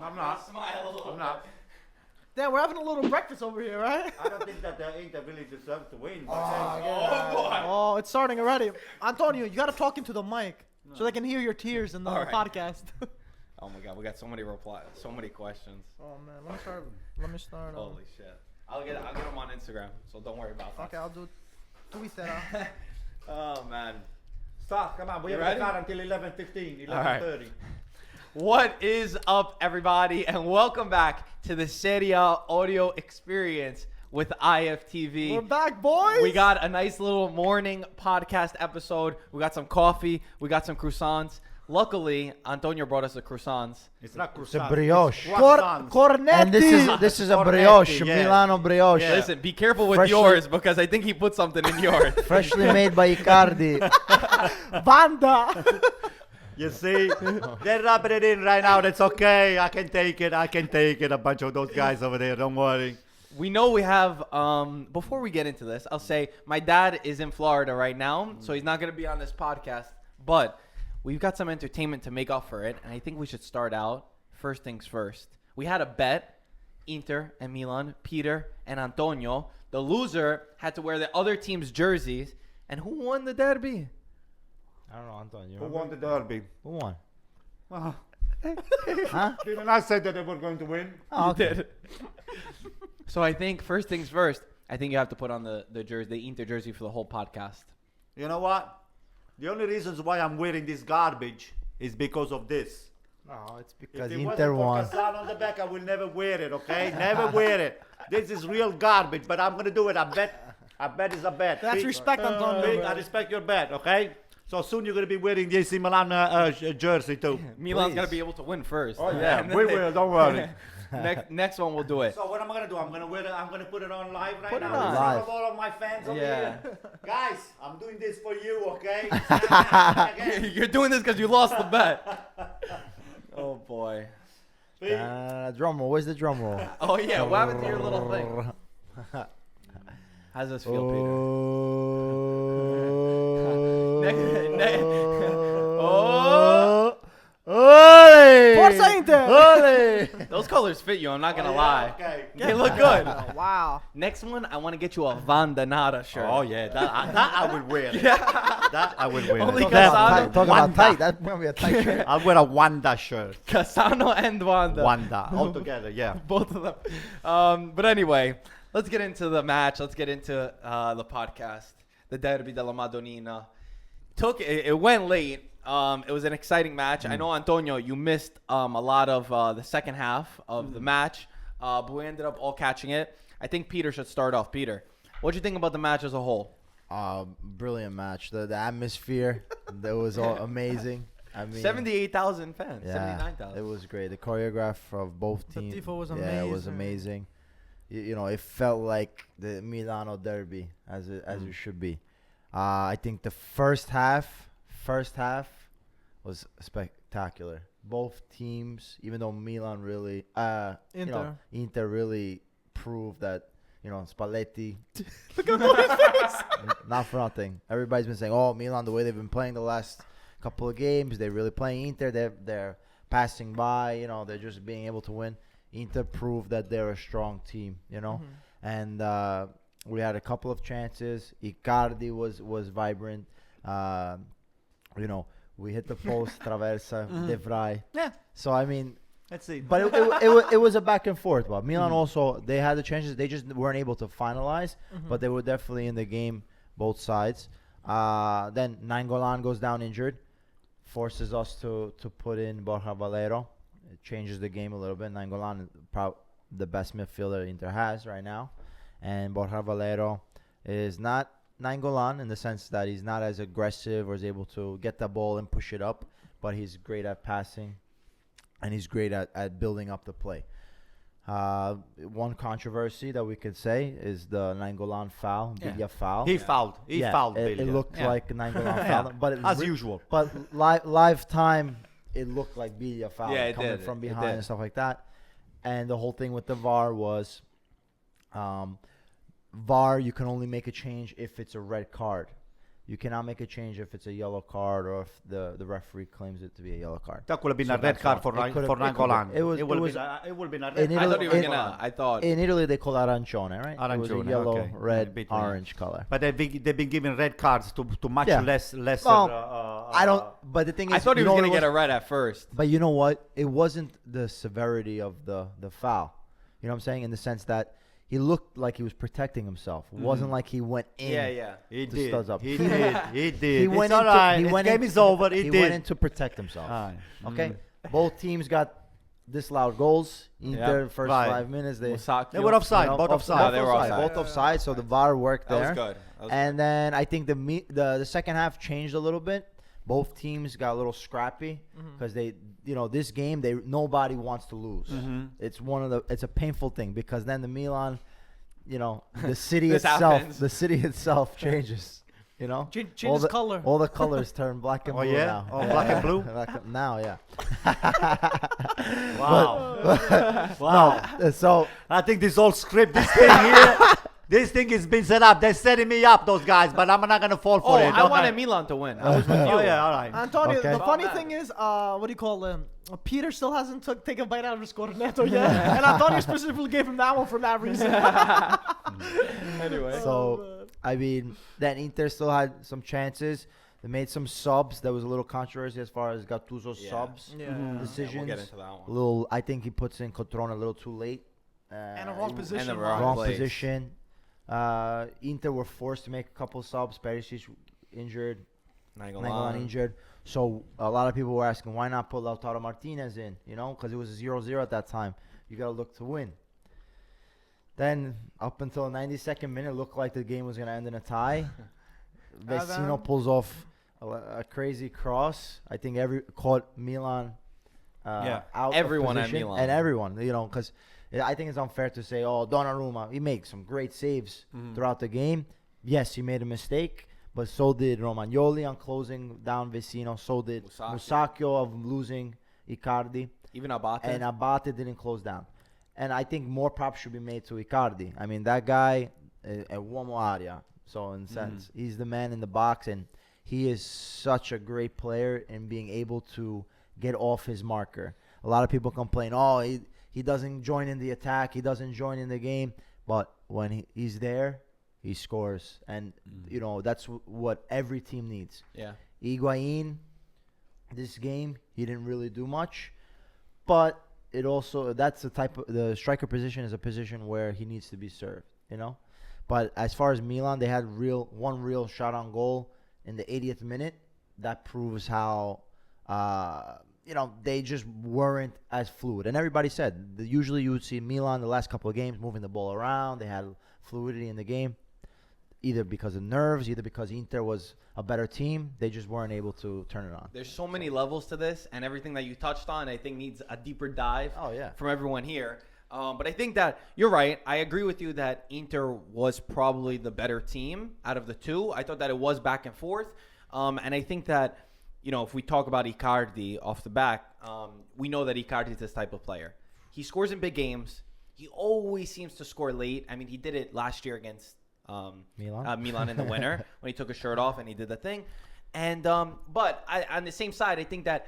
I'm not. Smile a little. I'm not. Damn, we're having a little breakfast over here, right? I don't think that the Inter really deserve to win. Oh, it's starting already. Antonio, you gotta talk into the mic so they can hear your tears in the podcast. Oh my God, we got so many replies, so many questions. Oh man, let me start. Holy shit! I'll get them on Instagram, so don't worry about that. Okay, I'll do tweet that. Oh man. Start, come on. We have to start until 11:15, 11:30. What is up, everybody, and welcome back to the Serie A audio experience with IFTV. We're back, boys. We got a nice little morning podcast episode. We got some coffee. We got some croissants. Luckily, Antonio brought us the croissants. It's not croissants. It's a brioche. Cornetti. And this is a brioche, Milano brioche. Yeah. Listen, be careful with yours because I think he put something in yours. Freshly made by ICARDI. Banda. You see, they're rubbing it in right now. That's okay. I can take it. A bunch of those guys over there. Don't worry. We know we have, before we get into this, I'll say my dad is in Florida right now, so he's not going to be on this podcast, but we've got some entertainment to make up for it, and I think we should start out first things first. We had a bet, Inter and Milan, Peter and Antonio. The loser had to wear the other team's jerseys, and who won the derby? I don't know, Antonio. Who won the derby? Who won? Huh? Didn't I say that they were going to win? Oh, okay. Did. So I think first things first, I think you have to put on the jersey, the Inter jersey for the whole podcast. You know what? The only reasons why I'm wearing this garbage is because of this. No, it's because if it Inter won. wasn't for Casano on the back, I will never wear it, okay? Never wear it. This is real garbage, but I'm going to do it. I bet it's a bet. That's respect, Antonio. I respect your bet, okay? So soon you're going to be wearing the AC Milan jersey too. Milan's going to be able to win first. Oh, yeah. We will. Don't worry. Next one we'll do it. So what am I gonna do? I'm gonna put it on live right Put it now. on. In front Live. of all of my fans over Yeah. here. Guys, I'm doing this for you, okay? You're doing this because you lost the bet. Oh boy. Drum roll. Where's the drum roll? Oh yeah. What happened to your little thing? How's this feel, Peter? Oh. Forza Inter. Ole! Those colors fit you. I'm not gonna lie. Okay. They look good. Wow. Next one, I want to get you a Vandanata shirt. Oh yeah, that I would wear. Yeah. That I would wear. Only Talk Casano, about tight. That's gonna be a tight shirt. I'll wear a Wanda shirt. Casano and Wanda. Wanda all together, yeah. Both of them. But anyway, let's get into the match. Let's get into the podcast. The Derby della Madonnina. It went late. It was an exciting match. I know, Antonio, you missed a lot of the second half of the match, but we ended up all catching it. I think Peter should start off. Peter, what do you think about the match as a whole? Brilliant match. The atmosphere, that was all amazing. I mean, 78,000 fans. yeah, 79,000. it was great. The choreograph of both teams. The tifo was Yeah, it was amazing. You know, it felt like the Milano derby as it should be. I think the first half was spectacular. Both teams, even though Milan really, Inter really proved that, Spalletti. Look at his face. Not for nothing. Everybody's been saying, "Oh, Milan, the way they've been playing the last couple of games, they're really playing Inter. They're passing by. They're just being able to win." Inter proved that they're a strong team. And we had a couple of chances. ICARDI was vibrant. We hit the post, Traversa, De Vrij. Yeah. So I mean, Let's see. but it was a back and forth. But Milan also, they had the chances. They just weren't able to finalize. But they were definitely in the game, both sides. Then Nainggolan goes down injured, forces us to put in Borja Valero. It changes the game a little bit. Nainggolan is the best midfielder Inter has right now. And Borja Valero is not Nainggolan in the sense that he's not as aggressive or is able to get the ball and push it up, but he's great at passing and he's great at building up the play. One controversy that we could say is the Nainggolan foul, Biglia foul. He fouled. He fouled. It Biglia. looked like a Nainggolan foul, but as usual. But live time, it looked like Biglia foul coming from behind and stuff like that. And the whole thing with the VAR was, VAR, you can only make a change if it's a red card. you cannot make a change if it's a yellow card or if the referee claims it to be a yellow card. That could have been So a red that's card why. for It could've- Nangolan. it would have been a in red I card. thought you were in- gonna. I thought. In Italy, they call it arancione, right? It was a Arancione, yellow, okay. red, Between. orange color. But they've been given red cards to much Yeah. lesser. Well, I don't. But the thing is, I thought he you was know gonna what it get a red at first. But you know what? It wasn't the severity of the foul. You know what I'm saying? In the sense that he looked like he was protecting himself. It wasn't like he went in. Yeah. He The did. studs up. He did. He did. He It's went all into, right. he This went game in- is over. He He did. went in to protect himself. Aye. Okay? Both teams got disallowed goals. Inter, first Right. 5 minutes, they Musacchio. They were offside. you know, both off- offside. Yeah, they were offside. Both offside, so the VAR worked That was there. good. That was And then I think the second half changed a little bit. Both teams got a little scrappy because they, this game nobody wants to lose. It's a painful thing because then the Milan, the city This happens. the city itself changes. Changes color. All the colors turn black and Oh, blue yeah? now. Oh, black and blue? Now, yeah. Wow. Wow. So I think this whole script, this thing here, this thing has been set up. They're setting me up, those guys, but I'm not going to fall for Oh, it. I wanted Milan to win. I was with you. Oh, yeah, all right. Antonio, Okay. the funny About thing is, what do you call him? Peter still hasn't taken a bite out of his cornetto yet, and Antonio specifically gave him that one for that reason. Anyway. So, I mean, then Inter still had some chances. They made some subs. There was a little controversy as far as Gattuso's Yeah. subs decisions. We'll get into that one. I think he puts in Cotrone a little too late. And a wrong position. And the man. wrong Wrong place. position. Inter were forced to make a couple subs. Perisic injured. Nainggolan injured. So a lot of people were asking, why not put Lautaro Martinez in? Because it was a 0-0 at that time. You got to look to win. Then up until the 92nd minute, it looked like the game was going to end in a tie. Vecino pulls off a crazy cross. I think caught Milan out Everyone of at position. Milan. And everyone, because I think it's unfair to say, Donnarumma, he makes some great saves throughout the game. Yes, he made a mistake, but so did Romagnoli on closing down Vecino. So did Musacchio of losing Icardi. Even Abate. And Abate didn't close down. And I think more props should be made to Icardi. I mean, that guy, a uomo aria. So, in a sense, he's the man in the box, and he is such a great player in being able to get off his marker. A lot of people complain, he doesn't join in the attack, he doesn't join in the game. But when he's there, he scores. And, that's what every team needs. Yeah. Higuain, this game, he didn't really do much. But it also, that's the striker position is a position where he needs to be served, But as far as Milan, they had one real shot on goal in the 80th minute. That proves how, they just weren't as fluid. And everybody said, usually you would see Milan the last couple of games moving the ball around. They had fluidity in the game, either because of nerves, either because Inter was a better team. They just weren't able to turn it on. There's so many levels to this, and everything that you touched on, I think, needs a deeper dive from everyone here. But I think that you're right. I agree with you that Inter was probably the better team out of the two. I thought that it was back and forth. And I think that, if we talk about Icardi off the back, we know that Icardi is this type of player. He scores in big games. He always seems to score late. I mean, he did it last year against Milan in the winter when he took his shirt off and he did the thing. And but on the same side, I think that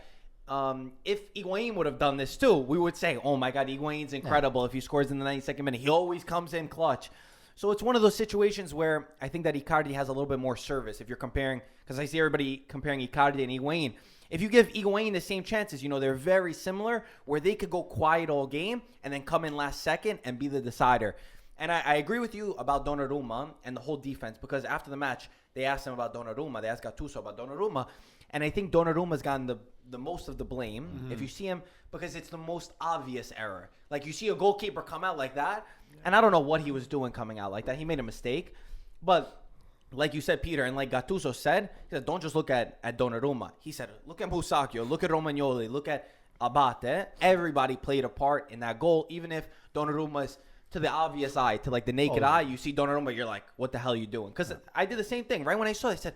if Higuain would have done this too, we would say, oh my God, Higuain's incredible. If he scores in the 92nd minute, he always comes in clutch. So it's one of those situations where I think that Icardi has a little bit more service. If you're comparing, because I see everybody comparing Icardi and Higuain. If you give Higuain the same chances, they're very similar, where they could go quiet all game and then come in last second and be the decider. And I agree with you about Donnarumma and the whole defense, because after the match, they asked him about Donnarumma. They asked Gattuso about Donnarumma. And I think Donnarumma's gotten the most of the blame, if you see him, because it's the most obvious error. Like, you see a goalkeeper come out like that, and I don't know what he was doing coming out like that. He made a mistake. But like you said, Peter, and like Gattuso said, he said, don't just look at Donnarumma. He said, look at Musacchio, look at Romagnoli, look at Abate. Everybody played a part in that goal, even if Donnarumma's, to the obvious eye, to like the naked eye, you see Donnarumma, you're like, what the hell are you doing? Because I did the same thing. Right when I saw it, I said,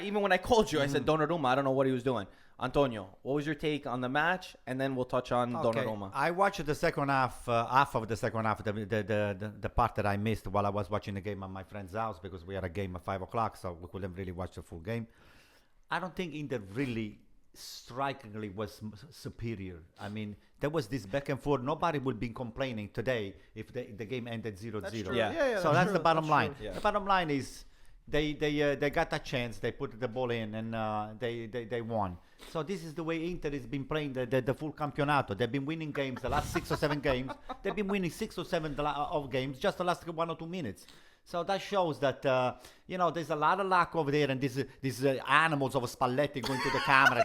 even when I called you, I said, Donnarumma, I don't know what he was doing. Antonio, what was your take on the match? And then we'll touch on Donnarumma. I watched the second half of the second half, the part that I missed while I was watching the game at my friend's house because we had a game at 5 o'clock, so we couldn't really watch the full game. I don't think Inter really strikingly was superior. I mean, there was this back and forth. Nobody would be complaining today if the game ended 0-0. That's true. Yeah. So that's the bottom line. Yeah. The bottom line is they got a chance. They put the ball in and they won. So this is the way Inter has been playing the full campionato. They've been winning games the last 6 or 7 games. They've been winning 6 or 7 of games just the last 1 or 2 minutes. So that shows that there's a lot of luck over there, and these animals of Spalletti going to the camera.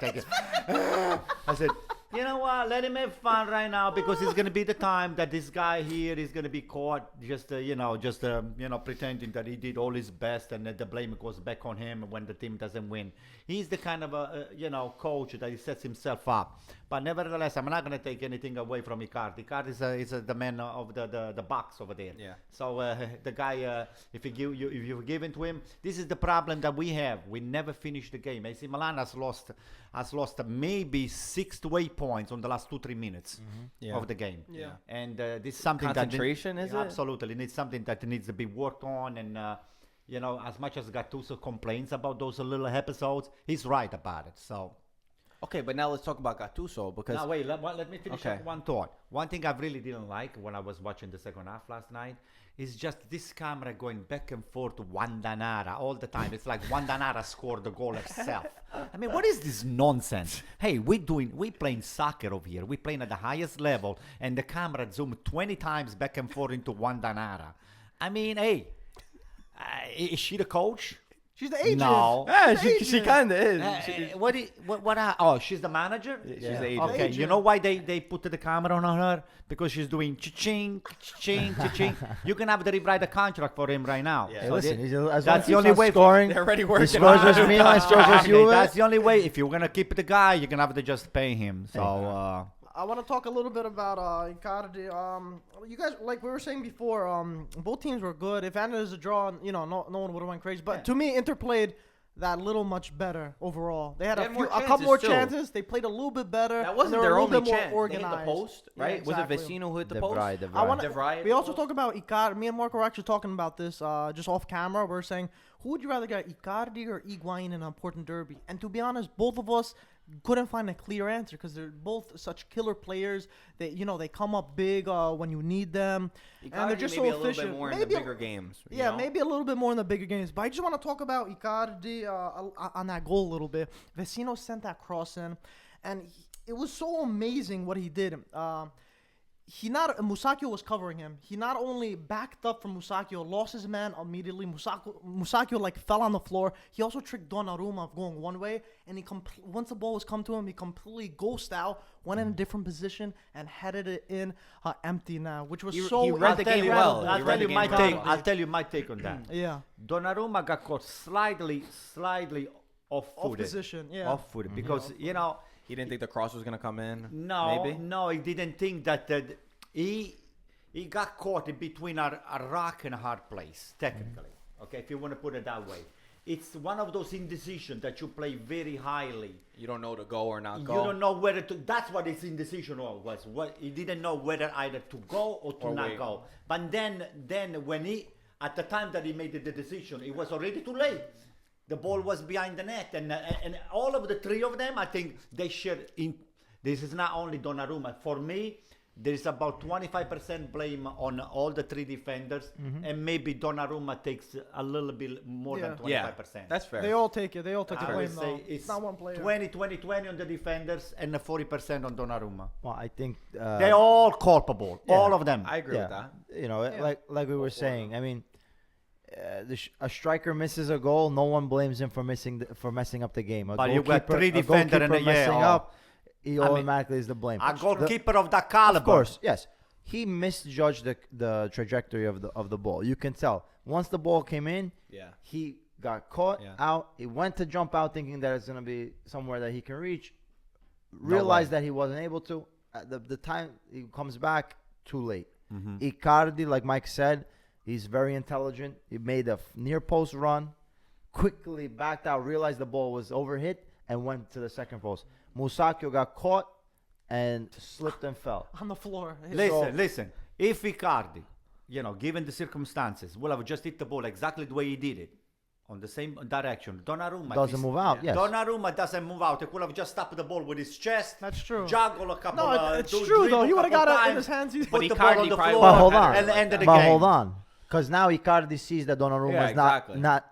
I said, you know what? Let him have fun right now because it's going to be the time that this guy here is going to be caught just pretending that he did all his best and that the blame goes back on him when the team doesn't win. He's the kind of coach that he sets himself up. But nevertheless, I'm not going to take anything away from Icardi. Icardi is the man of the box over there. Yeah. So the guy, if you give it to him, this is the problem that we have. We never finish the game. AC Milan has lost maybe 6 to 8 points on the last 2-3 minutes of the game. Yeah. And this is something Concentration, is it? Absolutely. It's something that needs to be worked on. And as much as Gattuso complains about those little episodes, he's right about it. So. Okay, but now let's talk about Gattuso because... Now, wait, let me finish Okay. up one thought. One thing I really didn't like when I was watching the second half last night is just this camera going back and forth to Wandanara all the time. It's like Wandanara scored the goal herself. I mean, what is this nonsense? Hey, we playing soccer over here. We're playing at the highest level, and the camera zoomed 20 times back and forth into Wandanara. I mean, hey, is she the coach? She's the agent. No. Yeah, she kind of is. She's the manager? She's the agent. Okay, Agent. you know why they put the camera on her? Because she's doing cha-ching, cha-ching, cha-ching. You can have to rewrite the contract for him right now. Yeah. Hey, So listen, that's that's the only way. scoring. They're already He working scores on versus it. Milan, he scores versus Juve. That's the only way. If you're going to keep the guy, you're going to have to just pay him. So, I want to talk a little bit about Icardi. You guys, like we were saying before, both teams were good. If it ended as a draw, no one would have went crazy. But to me, Inter played that little much better overall. They had They a had more couple more chances, too. chances. They played a little bit better. That wasn't and they their were a only little bit chance. more They hit organized. the post, Yeah, right? exactly. Was it Vecino who hit the De post? Vrij, De I want De Vrij hit We the also post? talk about Icardi. Me and Marco were actually talking about this just off camera. We're saying, who would you rather get, Icardi or Higuain in an important derby? And to be honest, both of us couldn't find a clear answer because they're both such killer players. They come up big when you need them, and they're just maybe so a little efficient. bit more in Maybe the bigger games. you Yeah, know? maybe a little bit more in the bigger games. But I just want to talk about Icardi on that goal a little bit. Vecino sent that cross in, and it was so amazing what he did. Musacchio was covering him. He not only backed up from Musacchio, lost his man immediately. Musacchio fell on the floor. He also tricked Donnarumma of going one way, and once the ball was come to him, he completely ghosted out, went in a different position, and headed it in empty now, which was He so read the game well. I'll He tell read you the my game take. well. I'll tell you my take on that. Yeah, Donnarumma got caught slightly off off-footed. position. Yeah, Off-footed because He didn't think the cross was going to come in. No, Maybe? he didn't think that he got caught in between a rock and a hard place, technically. Okay, if you want to put it that way. It's one of those indecisions that you play very highly. You don't know to go or not You go. don't know whether to. That's what his indecision was. What he didn't know whether either to go or to Or not wait. go. But then when at the time that he made the decision, it was already too late. The ball was behind the net, and all of the three of them, I think they share. This is not only Donnarumma. For me, there is about 25% blame on all the three defenders, and maybe Donnarumma takes a little bit more than 25%. Yeah, that's fair. they all take it. They all take the I blame. would though. say It's not one player. 20 on the defenders and 40% on Donnarumma. Well, I think They're all culpable, all of them. I agree with that. Like we were saying. I mean, a striker misses a goal, no one blames him for messing up the game. But you got three defender and messing up, he automatically is the blame. A goalkeeper of that caliber. Of course, yes. He misjudged the trajectory of the ball. You can tell. Once the ball came in, Yeah. he got caught Yeah. out. He went to jump out thinking that it's going to be somewhere that he can reach. Realized that he wasn't able to. At the time he comes back, too late. Icardi, like Mike said, he's very intelligent. He made a near post run, quickly backed out, realized the ball was overhit, and went to the second post. Musacchio got caught and slipped and fell. On the floor. Listen. If Icardi, given the circumstances, will have just hit the ball exactly the way he did it, on the same direction. Donnarumma Doesn't move out, yes. Donnarumma doesn't move out. He could have just stopped the ball with his chest. That's true. Juggle a couple No, of it's true though. He would have got it in his hands. Put the Icardi ball on the probably floor But hold on. and ended the But game. hold on. Because now Icardi sees that Donnarumma Yeah, is exactly. not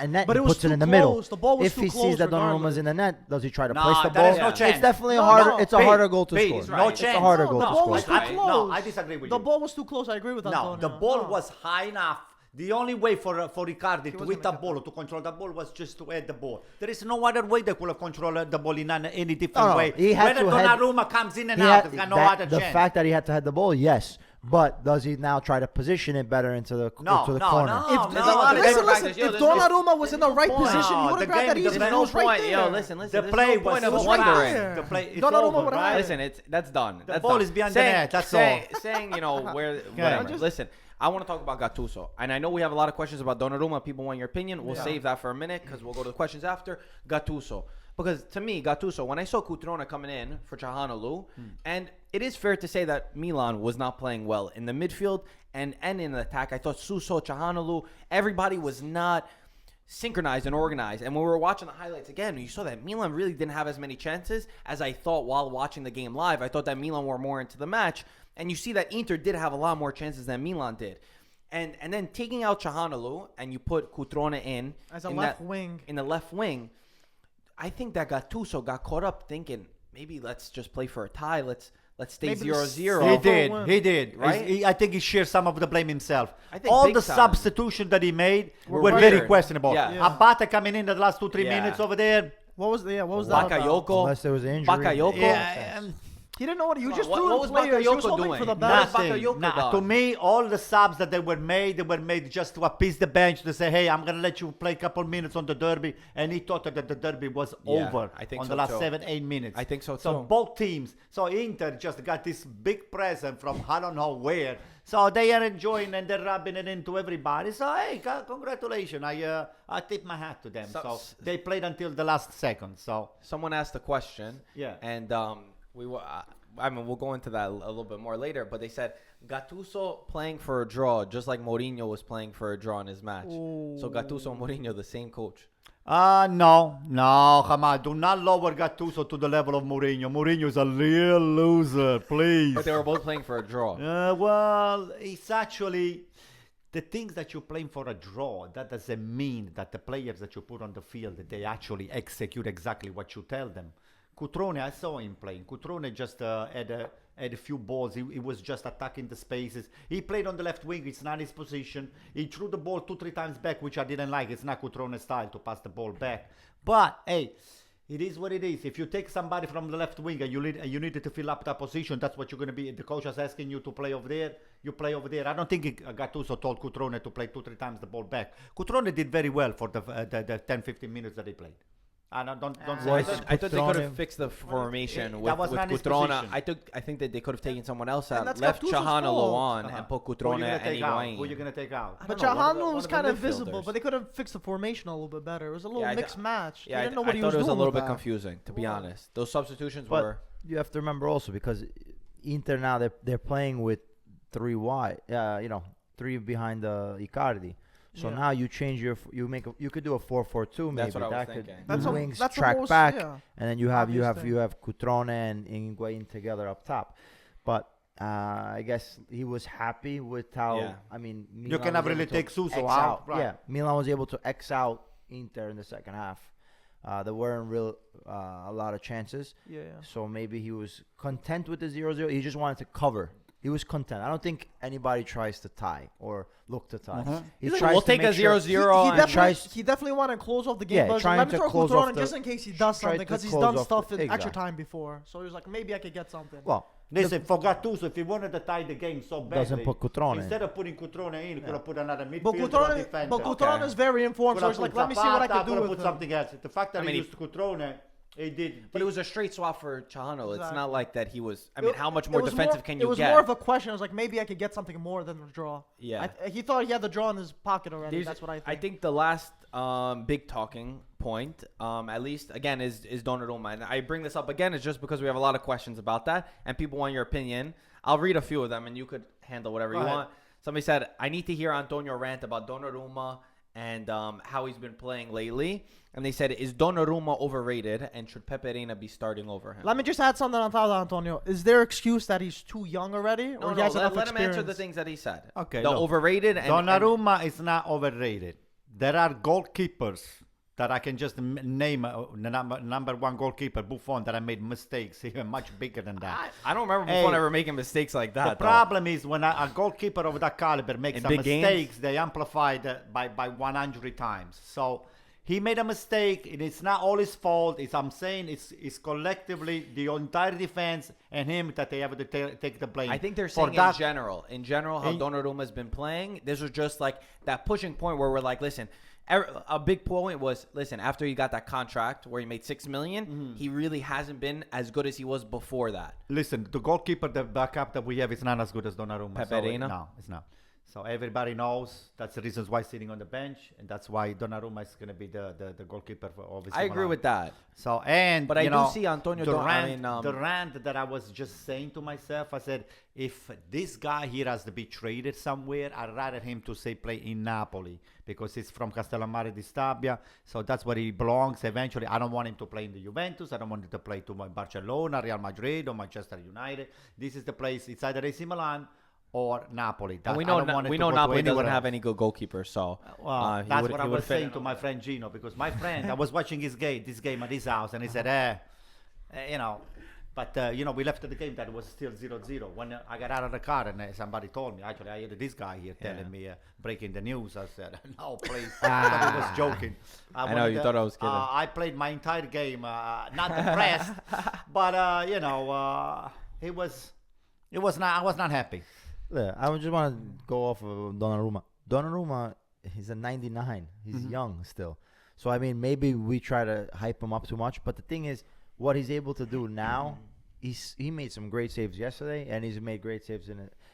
in net. But He it was puts it too in the middle. close. The ball was if too he close sees that Donnarumma's regardless. in the net, does he try to Nah, place the there ball? is no chance. It's definitely No, harder. no. It's a Pete, harder goal to Pete, score. it's right. no It's chance. a harder No, goal the to ball score. was too close. No, I disagree with The you. ball was too close. I agree with No, Antonio. the ball No. was high enough. The only way for Icardi to wasn't hit the gonna ball, to control the ball, was just to head the ball. There is no other way they could have controlled the ball in any different No, way. he had Whether to head- Donnarumma comes in and He out, had- he's got no that- other the chance. fact that he had to head the ball, yes. But does he now try to position it better into the No, corner? no. If, there's a lot of listen, different listen. factors. Yo, If there's no- Donnarumma was in the right point. position, No, he would the have grabbed that game- the easy. game- It was right point. there. Yo, listen. The There's play no point was of was so right wondering. there. The play, it's Donnarumma over, would have right? had it. Listen, that's done. That's ball done. is behind the net, that's all. Saying, where, whatever. Listen, I want to talk about Gattuso. And I know we have a lot of questions about Donnarumma. People want your opinion. We'll save that for a minute because we'll go to the questions after. Gattuso. Because to me, Gattuso, when I saw Cutrone coming in for Çalhanoğlu, and it is fair to say that Milan was not playing well in the midfield and in the attack. I thought Suso, Çalhanoğlu, everybody was not synchronized and organized. And when we were watching the highlights again, you saw that Milan really didn't have as many chances as I thought while watching the game live. I thought that Milan were more into the match. And you see that Inter did have a lot more chances than Milan did. And then taking out Çalhanoğlu and you put Cutrone in As a in left that- wing. in the left wing, I think that Gattuso got caught up thinking maybe let's just play for a tie. Let's stay Maybe 0-0. He for a did. win. He did. Right? I think he shares some of the blame himself. I think all big the time. substitutions that he made Were were very weird. questionable. Yeah. Yeah. Abate coming in the last 2-3 Yeah. minutes over there. What was that about? Bakayoko. Unless there was an injury. Bakayoko. Yeah, He didn't know what he was just What throwing was players. He was Bakayoko hoping doing? for the Nah. best. Nothing. Bakayoko done? To me, all the subs that they were made just to appease the bench, to say, hey, I'm going to let you play a couple minutes on the derby. And he thought that the derby was Yeah, over I think on so the last too. 7-8 minutes. I think so So too. both teams. So Inter just got this big present from I don't know where. So they are enjoying and they're rubbing it into everybody. So, hey, congratulations. I tip my hat to them. So they played until the last second. So, Someone asked a question. Yeah. And we'll go into that a little bit more later. But they said Gattuso playing for a draw, just like Mourinho was playing for a draw in his match. So Gattuso and Mourinho, the same coach. no, come on. Do not lower Gattuso to the level of Mourinho. Mourinho is a real loser, please. But they were both playing for a draw. Well, it's actually the things that you're playing for a draw. That doesn't mean that the players that you put on the field, that they actually execute exactly what you tell them. Cutrone, I saw him playing. Cutrone just had a few balls. He was just attacking the spaces. He played on the left wing. It's not his position. He threw the ball 2-3 times back, which I didn't like. It's not Cutrone's style to pass the ball back. But, hey, it is what it is. If you take somebody from the left wing and you needed to fill up that position, that's what you're going to be. The coach is asking you to play over there. You play over there. I don't think Gattuso told Cutrone to play 2-3 times the ball back. Cutrone did very well for the 10-15 minutes that he played. I don't say I that. thought they could have Cutrone- fixed the formation That with was not his Cutrone. position. I think that they could have taken someone else out, that's left Gattuso's Çalhanoğlu fault. on, and put Who you Cutrone gonna and take out? Who you Higuain. going to take out? But don't know, one of the- Çalhanoğlu one was of the kind of visible, midfielders. but they could have fixed the formation a little bit better. It was a little Yeah, mixed match. Yeah, they I didn't know what he thought was it was a doing little with bit that. confusing, to be honest. Those substitutions But were. you have to remember also because Inter now they're playing with 3 wide. 3 behind the Icardi. So Yeah. now you change you could do a 4-4-2 maybe. That's what I was that could thinking. That's the a- wings that's the track most- back, yeah, and then you have obvious thing. Cutrone and Higuain together up top. But I guess he was happy with how Yeah. I mean You Milan cannot was really able to take Suso X out, right. Yeah, Milan was able to X out Inter in the second half. There weren't a lot of chances. Yeah. So maybe he was content with the 0-0. He just wanted to cover. He was content. I don't think anybody tries to tie or look to tie. He He's like, tries we'll to take make a sure- 0-0. He and- tries- definitely wanted to close off the game. Yeah, but he's like, trying let me to throw close Cutrone off in the- just in case he does try something to because he's close done off stuff the- in extra exactly. time before. So he was like, maybe I could get something. Well, Listen, for Gattuso, if he wanted to tie the game so badly, Doesn't put Cutrone in. instead of putting Cutrone in, he could have put another But midfielder or defender. Cutrone is very informed, Could so have he's like, put let me see what I Zapata, can could do have with put him. something else. The fact that I mean, he used Cutrone He did. But it was a straight swap for Chahano. It's Exactly. not like that he was. I mean, how much more It was defensive can It you was get? more of a question. I was like, maybe I could get something more than the draw. Yeah. He thought he had the draw in his pocket already. There's- That's what I think. I think the last big talking point, at least again, is Donnarumma. And I bring this up again is just because we have a lot of questions about that, and people want your opinion. I'll read a few of them, and you could handle whatever Go you ahead. want. Somebody said, I need to hear Antonio rant about Donnarumma and how he's been playing lately. And they said, is Donnarumma overrated, and should Pepe Reina be starting over him? Let me just add something on top of that, Antonio. Is there excuse that he's too young already, No, or he no, has enough let him answer the experience? things that he said. Okay, The look, overrated and Donnarumma is not overrated. There are goalkeepers that I can just name. The number one goalkeeper, Buffon, that I made mistakes even much bigger than that. I don't remember Hey, Buffon ever making mistakes like The that. though. problem is when a goalkeeper of that caliber makes In some big games? mistakes, they amplified by 100 times. So he made a mistake, and it's not all his fault. I'm saying it's collectively the entire defense and him that they have to take the blame. I think they're for saying that. in general, how Donnarumma has been playing. This was just like that pushing point where we're like, listen, a big point was, listen, after he got that contract where he made $6 million, he really hasn't been as good as he was before that. Listen, the goalkeeper, the backup that we have is not as good as Donnarumma. Pepe Reina? No, it's not. So everybody knows that's the reasons why he's sitting on the bench, and that's why Donnarumma is going to be the goalkeeper for obviously. I agree with that. So and But I you do know, see Antonio the Don- I rant, mean, the rant that I was just saying to myself. I said, if this guy here has to be traded somewhere, I'd rather him to say play in Napoli because he's from Castellammare di Stabia, so that's where he belongs. Eventually, I don't want him to play in the Juventus. I don't want him to play to Barcelona, Real Madrid, or Manchester United. This is the place. It's either AC Milan or Napoli. And we I know don't want it we to know go to Napoli doesn't anywhere have else. any good goalkeepers, so Well, he that's would- what he I would was fit saying in to over my there. friend Gino, because my friend, I was watching this game at his house, and he said, you know, but, you know, we left the game that was still 0-0. When I got out of the car and somebody told me, actually, I heard this guy here telling me, breaking the news. I said, no, please. I thought he was joking. I know, you thought I was kidding. I played my entire game, not depressed, but, you know, it was not, I was not happy. Yeah, I would just want to go off of Donnarumma. Donnarumma, he's a 99. He's young still. So, I mean, maybe we try to hype him up too much. But the thing is, what he's able to do now, he made some great saves yesterday, and he's made great saves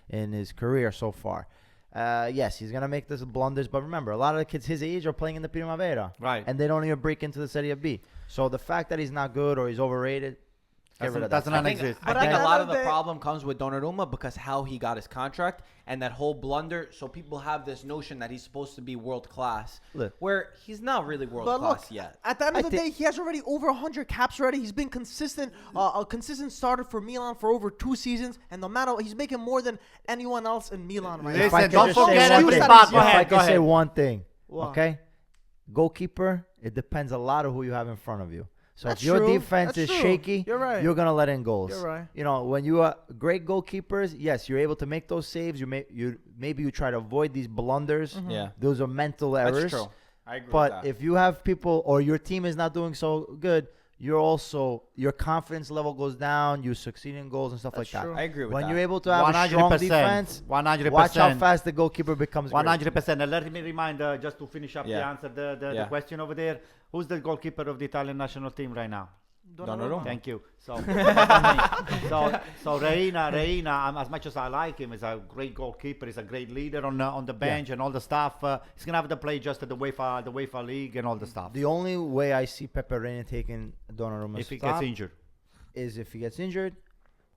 in his career so far. Yes, he's going to make those blunders. But remember, a lot of the kids his age are playing in the Primavera. Right. And they don't even break into the Serie B. So, the fact that he's not good or he's overrated, get rid of that. Doesn't I think, exist. I But think at a the lot end of of the the day- problem comes with Donnarumma because how he got his contract and that whole blunder. So people have this notion that he's supposed to be world class, Look. where he's not really world But look, class yet. at the end I of the day, he has already over 100 caps already. He's been consistent, a consistent starter for Milan for over 2 seasons, and no matter he's making more than anyone else in Milan right Listen, If I now. can don't just say forget one every thing. spot. Go If I ahead, can go say ahead. one thing, What? okay? Goalkeeper, it depends a lot of who you have in front of you. So That's if your true. defense That's is true. shaky, You're right. you're gonna let in goals. You're right. You know, when you are great goalkeepers, yes, you're able to make those saves. Maybe you try to avoid these blunders. Yeah. Those are mental errors. That's true. I agree with But that. if you have people or your team is not doing so good, your confidence level goes down. You succeed in goals and stuff That's like true. that. I agree with When that. you're able to have a strong 100%. defense, 100%. watch how fast the goalkeeper becomes great. 100%. And let me remind, just to finish up the Yeah. answer, the Yeah. question over there. Who's the goalkeeper of the Italian national team right now? Donnarumma. Thank you. So, so Reina, as much as I like him, is a great goalkeeper. He's a great leader on the bench and all the stuff. He's gonna have to play just at the UEFA League and all the stuff. The only way I see Pepe Reina taking Donnarumma's If he spot gets injured, is if he gets injured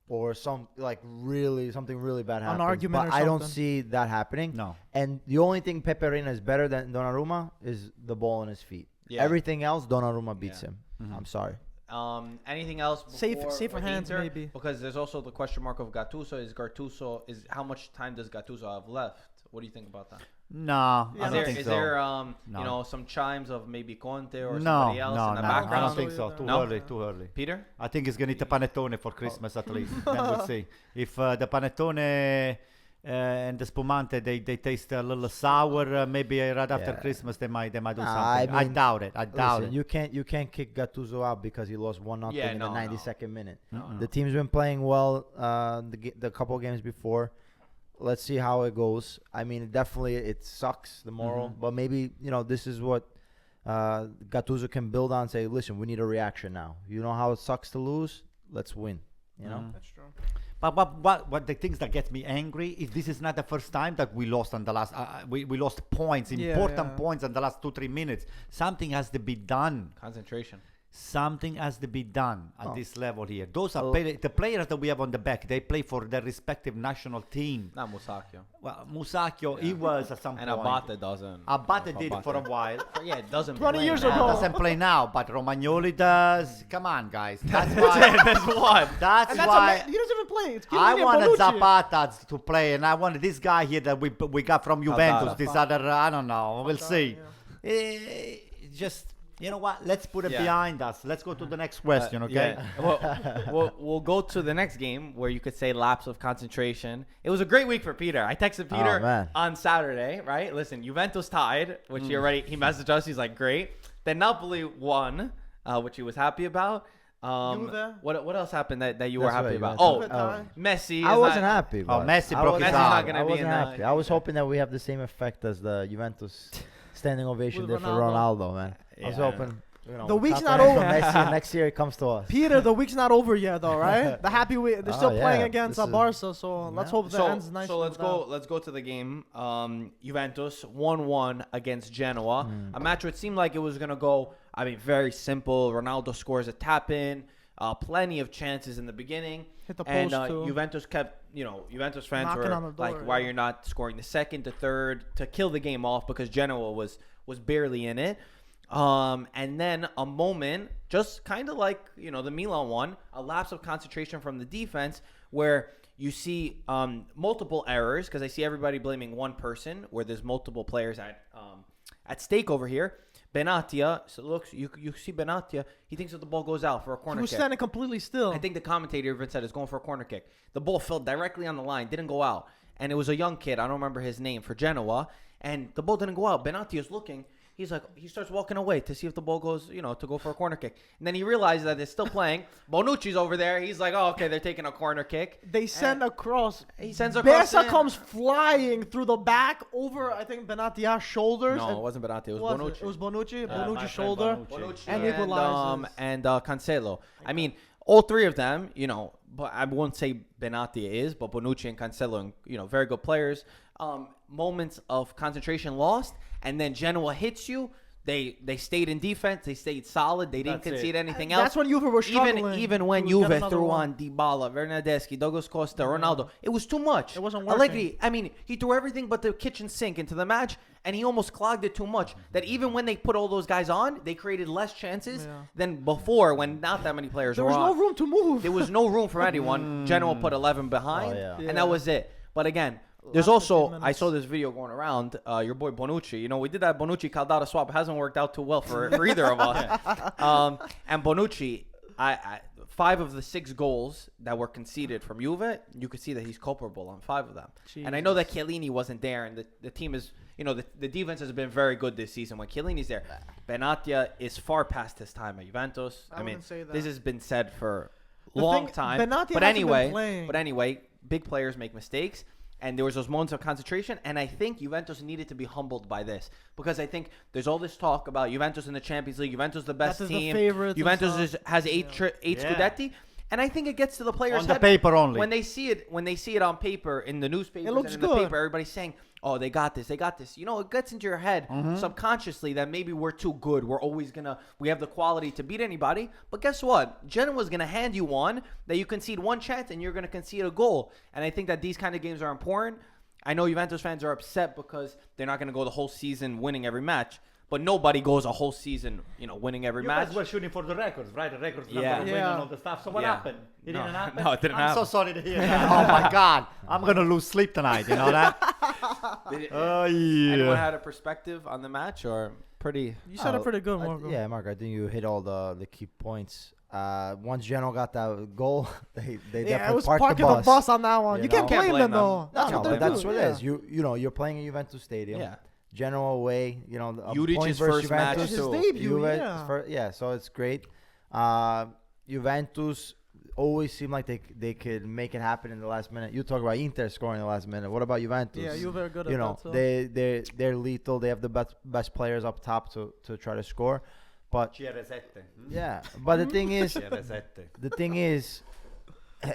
or something really bad happens. argument but or I don't something. see that happening. no. And the only thing Pepe Reina is better than Donnarumma is the ball in his feet. Yeah. Everything else, Donnarumma beats Yeah. him. I'm sorry. Anything else? Safer before hands, Inter? maybe. Because there's also the question mark of Gattuso. Is how much time does Gattuso have left? What do you think about that? No, Yeah, I Is don't there, think is so. there No. you know, some chimes of maybe Conte or no, somebody else no, in the no. background? I don't think so. Too No? early, too early. Peter? I think he's gonna eat a panettone for Christmas at least. Then we'll see. If the panettone and the spumante they taste a little sour, maybe right after Yeah. Christmas they might do Nah, something. I I mean, doubt it. I doubt Listen, it. you can't kick Gattuso out because he lost 1-0 Yeah, in no, the no. 92nd minute. No. The team's been playing well the couple games before. Let's see how it goes. I mean, definitely it sucks the moral, but maybe this is what Gattuso can build on, say, listen, we need a reaction now. You know how it sucks to lose? Let's win. You know? That's true. But what the things that get me angry is this is not the first time that we lost on the last we lost points, important points in the last 2-3 minutes. Something has to be done. Concentration. Something has to be done at this level here. Those are the players that we have on the back. They play for their respective national team. Not Musacchio. Well, Musacchio, he was at some And point. Abate doesn't. Abate did it for a while. Yeah, it doesn't 20 play years now. ago. Doesn't play now, but Romagnoli does. Come on, guys. That's why. That's what. That's And that's why. he doesn't even play. It's I Chiellini and wanted Bonucci. Zapata to play, and I wanted this guy here that we got from Juventus. Aldara. This other, I don't know. We'll see. yeah. Just, you know what? Let's put it Yeah. behind us. Let's go to the next question, okay? Yeah. We'll go to the next game where you could say lapse of concentration. It was a great week for Peter. I texted Peter man. on Saturday, right? Listen, Juventus tied, which he messaged us. He's like, great. Then Napoli won, which he was happy about. Juve. What else happened that you were That's happy right, about? Juventus. Oh, tie. Messi. I is wasn't not- happy. Oh, but Messi I broke was- his Messi's arm. not gonna I be wasn't in the- happy. I was hoping that we have the same effect as the Juventus standing ovation With did for Ronaldo. Ronaldo, man. I was Yeah. hoping. You know, The week's top not rank over. from Messi, next year it comes to us. Peter, the week's not over yet, though, right? The happy week. They're still Oh, playing yeah. against This is- Barca, so let's hope that ends nicely. So let's with go. that. Let's go to the game. Juventus 1-1 against Genoa. A match which seemed like it was gonna go. I mean, very simple. Ronaldo scores a tap in. Plenty of chances in the beginning. Hit the And post, too. Juventus kept. Juventus fans Knocking were on the door, like, "Why yeah. you're not scoring the second, the third to kill the game off?" Because Genoa was barely in it. And then a moment, just kind of like the Milan one, a lapse of concentration from the defense where you see multiple errors because I see everybody blaming one person where there's multiple players at stake over here. Benatia, so looks you see Benatia, he thinks that the ball goes out for a He corner was kick. standing completely still. I think the commentator even said it's going for a corner kick. The ball fell directly on the line, didn't go out. And it was a young kid, I don't remember his name, for Genoa. And the ball didn't go out. Benatia is looking. He's like, he starts walking away to see if the ball goes, to go for a corner kick. And then he realizes that it's still playing. Bonucci's over there. He's like, oh, okay, they're taking a corner kick. They send across. He sends across. Bessa comes flying through the back over, I think, Benatia's shoulders. No, and it wasn't Benatia. It was was Bonucci. It was Bonucci. my Bonucci's friend shoulder. Bonucci. And equalizes. and Cancelo. I mean, all three of them, but I won't say Benatia is, but Bonucci and Cancelo, very good players. Moments of concentration lost, and then Genoa hits you. They stayed in defense. They stayed solid. They didn't That's concede it. anything else. That's when Juve were struggling. Even when to get Juve another threw one. on Dybala, Bernardeschi, Douglas Costa, Ronaldo, it was too much. It wasn't working. Allegri, I mean, he threw everything but the kitchen sink into the match, and he almost clogged it too much. That even when they put all those guys on, they created less chances Yeah. than before when not that many players There were was on. no room to move. There was no room for anyone. Genoa put 11 behind, Oh, yeah. Yeah. and that was it. But again, there's Last 15 also, I minutes. saw this video going around, your boy Bonucci. We did that Bonucci-Caldara swap. It hasn't worked out too well for either of us. And Bonucci, 5 of the 6 goals that were conceded from Juve, you could see that he's culpable on 5 of them. And I know that Chiellini wasn't there, and the team is, the defense has been very good this season when Chiellini's there. Benatia is far past his time at Juventus. I mean, wouldn't say that. this has been said for a The long thing- time. Benatia But hasn't been playing. anyway, big players make mistakes. And there was those moments of concentration, and I think Juventus needed to be humbled by this because I think there's all this talk about Juventus in the Champions League. Juventus the best That is the team. favorites and Juventus stuff. has 8 Yeah. Scudetti, and I think it gets to the players' On the head paper only. when they see it on paper in the newspapers It looks and in good. the paper. Everybody's saying, "Oh, they got this. They got this." It gets into your head subconsciously that maybe we're too good. We have the quality to beat anybody. But guess what? Genoa's gonna hand you one that you concede one chance and you're gonna concede a goal. And I think that these kind of games are important. I know Juventus fans are upset because they're not going to go the whole season winning every match, but nobody goes a whole season, winning every You match. guys were shooting for the records, right? The records Yeah. number win Yeah. and all the stuff. So what Yeah. happened? It No. didn't happen? No, it didn't I'm happen. so sorry to hear that. Oh, my God. I'm going to lose sleep tonight. You know that? Oh, Anyone yeah. had a perspective on the match or pretty? You said it pretty good, I- Marco. yeah, Mark, I think you hit all the key points. Once Genoa got that goal, they Yeah, definitely it was parked parking the bus on that one. You You can't know? blame them, though. That's No, what but they that's do. what yeah. it is. You're playing at Juventus Stadium. Yeah. Genoa away. A Judic's point his versus first match Juventus. His too. debut, Juve, yeah. yeah, so it's great. Juventus always seem like they could make it happen in the last minute. You talk about Inter scoring in the last minute. What about Juventus? Yeah, you're very good at You know, that. So. they're lethal. They have the best players up top to try to score. But Cieresette. yeah, but the thing is, Cieresette. the thing is,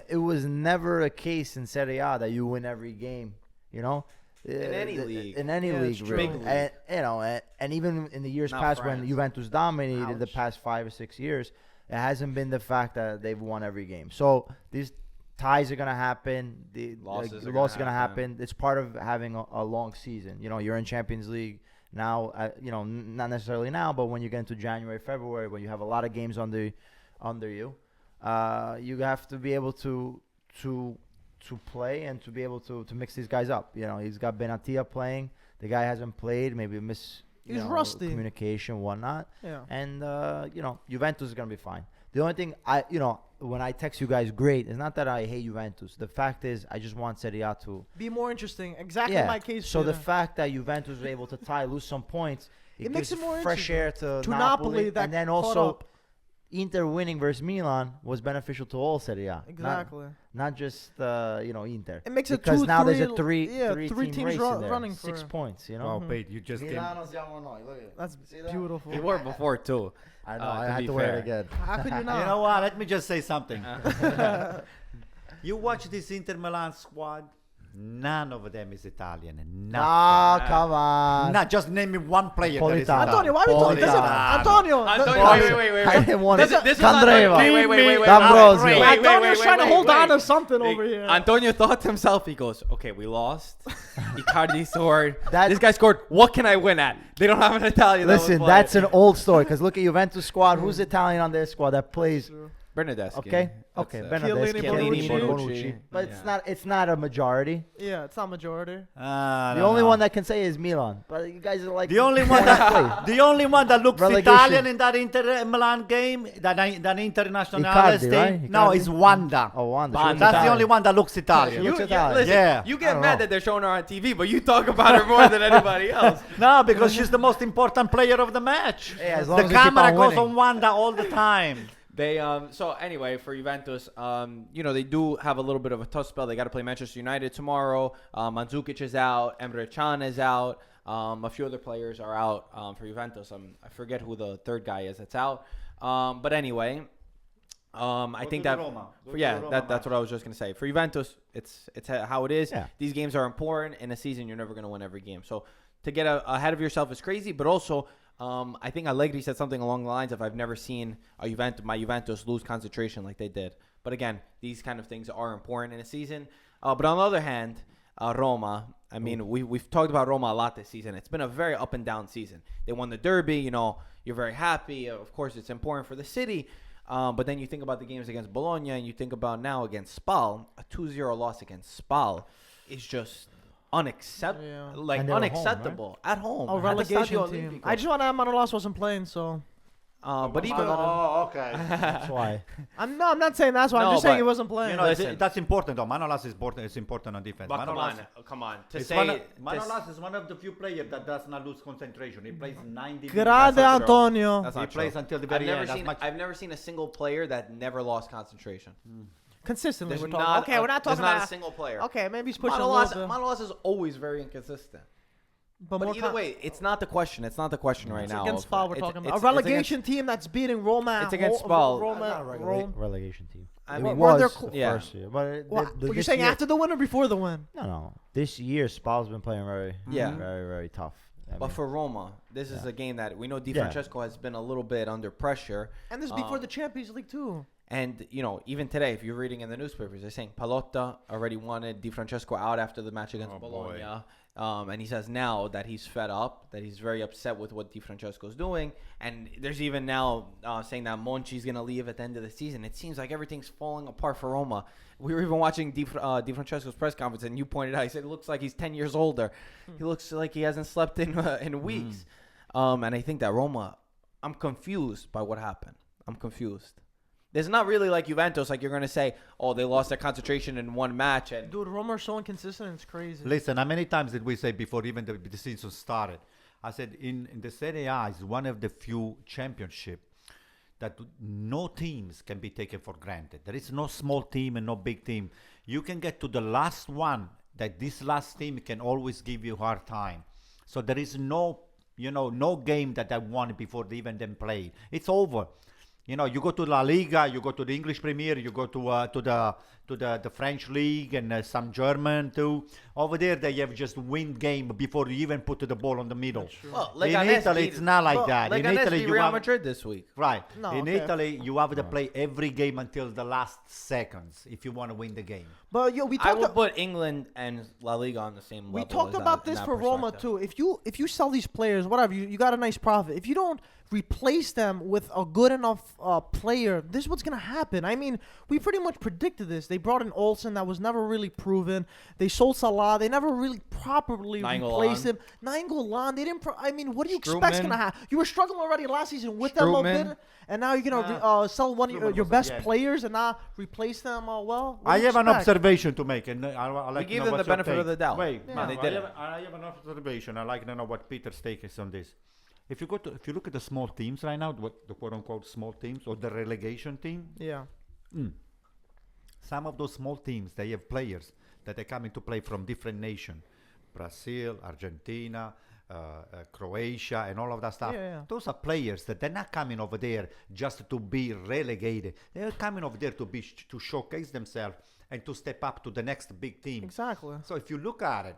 it was never a case in Serie A that you win every game. You know, In any league. In any Yeah, league, it's true. really. Big league. And, you know, and even in the years Not past when France. Juventus dominated the Ouch. past 5 or 6 years, it hasn't been the fact that they've won every game. So these ties are gonna happen. The Losses are losses gonna gonna happen. happen. It's part of having a long season. You know, you're in Champions League now. You know, not necessarily now, but when you get into January, February, when you have a lot of games under you, you have to be able to play and to be able to mix these guys up. You know, he's got Benatia playing. The guy hasn't played. Maybe He's rusty. communication, whatnot. Yeah. And you know, Juventus is gonna be fine. The only thing when I text you guys, great. It's not that I hate Juventus. The fact is, I just want Serie A to Be more interesting. Exactly my case. So the Peter. fact that Juventus was able to tie, lose some points, It makes gives it more fresh interesting. air to Napoli that and then caught also up. Inter winning versus Milan was beneficial to all Serie A. Exactly. Not just Inter. It makes it because two, now three, there's a three three team teams race in there. running 6 for. points. You know. Oh, Pete, you just came. Milano siamo noi. Look at it. That's See that? beautiful. He wore it before too. I know. I to had be to wear fair. it again. How could you not? You know what? Let me just say something. You watch this Inter Milan squad. None of them is Italian. None. Ah, come on. Not just name me one player that is Politano. Italian. Antonio, why are we talking? Doesn't, Politano. Antonio, Antonio, doesn't- wait. I didn't want This it. is- this is not- Candreva. wait. D'Ambrosio. Wait, Antonio's trying to hold on to something Wait, over here. Antonio thought to himself, he goes, okay, we lost. Icardi scored. That- This guy scored. What can I win at? They don't have an Italian. that Listen, would play. that's an old story. Because look at Juventus squad. Who's Italian on their squad that plays? Bernardeschi. Okay, That's okay, it. Bernardeschi, Chiellini, Bonucci. but Yeah. it's not a majority. Yeah, it's not majority. I The don't only know. one that can say is Milan. But you guys are like The only one that the only one that looks Relegation. Italian in that Inter Milan game, that international Icardi, team. right? No, Icardi? it's Wanda. Oh, Wanda. That's She looks the Italian. only one that looks Italian. She looks You, Italian. listen, Yeah. you I get don't mad know. that they're showing her on TV, but you talk about her more than anybody else. No, because she's the most important player of the match. Yeah, as long The as they keep camera on goes winning. on Wanda all the time. They so anyway for Juventus, they do have a little bit of a tough spell. They got to play Manchester United tomorrow. Mandzukic is out. Emre Can is out. A few other players are out for Juventus. I forget who the third guy is that's out. But anyway, I think that that's what I was just gonna say. For Juventus, it's how it is. Yeah. These games are important. In a season, you're never gonna win every game. So to get ahead of yourself is crazy, but also. I think Allegri said something along the lines of, I've never seen my Juventus lose concentration like they did. But again, these kind of things are important in a season. But on the other hand, Roma, I mean, we've talked about Roma a lot this season. It's been a very up and down season. They won the Derby, you're very happy. Of course, it's important for the city. But then you think about the games against Bologna and you think about now against Spal, a 2-0 loss against Spal is just unacceptable. Yeah. Like And they were home, unacceptable at home. A at the relegation Stadio team. Olimpico. I just want to add Manolas wasn't playing, so But even Oh, okay. That's why. I'm not saying that's why. No, I'm just saying but- he wasn't playing. You know, Listen. that's important though. Manolas is important. It's important on defense. but Manolas, come on. To it's say one of, Manolas is one of the few players that does not lose concentration. He plays 90 minutes. Grande not true. Antonio. That's He not true. plays until the I've very never end. That's seen much- I've never seen a single player that never lost concentration. Consistently, There's we're talking. not Okay, we're not talking there's not about a single player. Okay, maybe he's pushing Manolas, a little bit. Manolas is always very inconsistent. But But more either way, it's not the question. It's not the question right it's now. against of- Spal we're it's- talking about. it's- A it's against- relegation team that's beating Roma. It's against Ho- Spal. Roma, Rome. relegation team. I It mean, were was there the cl- Yeah. first year, but What, you're this saying year, after the win or before the win? No. This year, Spal's been playing Yeah. very, very tough. I But mean, for Roma, this is Yeah. a game that we know Di Yeah. Francesco has been a little bit under pressure. And this is before the Champions League too. And, even today, if you're reading in the newspapers, they're saying Palotta already wanted Di Francesco out after the match against Bologna. And he says now that he's fed up, that he's very upset with what Di Francesco's doing. And there's even now saying that Monchi's going to leave at the end of the season. It seems like everything's falling apart for Roma. We were even watching Di Francesco's press conference, and you pointed out, he said it looks like he's 10 years older. He looks like he hasn't slept in weeks. And I think that Roma, I'm confused by what happened. I'm confused. There's not really like Juventus, like you're going to say, oh, they lost their concentration in one match. And Dude, Roma are so inconsistent. It's crazy. Listen, how many times did we say before even the season started? I said in the Serie A is one of the few championship that no teams can be taken for granted. There is no small team and no big team. You can get to the last one, that this last team can always give you hard time. So there is no, no game that I won before they even then played. It's over. You go to La Liga, you go to the English Premier, you go to the French League and some German too. Over there, they have just win game before you even put the ball on the middle. Well, In Italy, it's not like that. In Leganes Italy, beat you Real have Madrid this week. right. No, In okay. Italy, you have to play every game until the last seconds if you want to win the game. But we I talked. will put England and La Liga on the same level. We talked as about that, in this that for Roma perspective. too. If you sell these players, whatever, you got a nice profit. If you don't replace them with a good enough player, this is what's gonna happen. I mean, we pretty much predicted this. They brought in Olsen, that was never really proven. They sold Salah. They never really properly replaced him. Nainggolan, they didn't. I mean, what do you expect's Strootman. gonna happen? You were struggling already last season with that little Strootman. bit, and now you're gonna sell one of Strootman your was best yeah. players and not replace them. Well, what I do you have an expect? observation to make, and I like We to gave know them the what's your benefit of take. the doubt. Wait, Yeah. no, They I did have, it. I have an observation. I like to know what Peter's take is on this. If you look at the small teams right now, what the quote unquote small teams or the relegation team, Yeah. some of those small teams, they have players that are coming to play from different nations, Brazil, Argentina, Croatia, and all of that stuff. Yeah. Those are players that they're not coming over there just to be relegated. They're coming over there to showcase themselves and to step up to the next big team. Exactly. So if you look at it,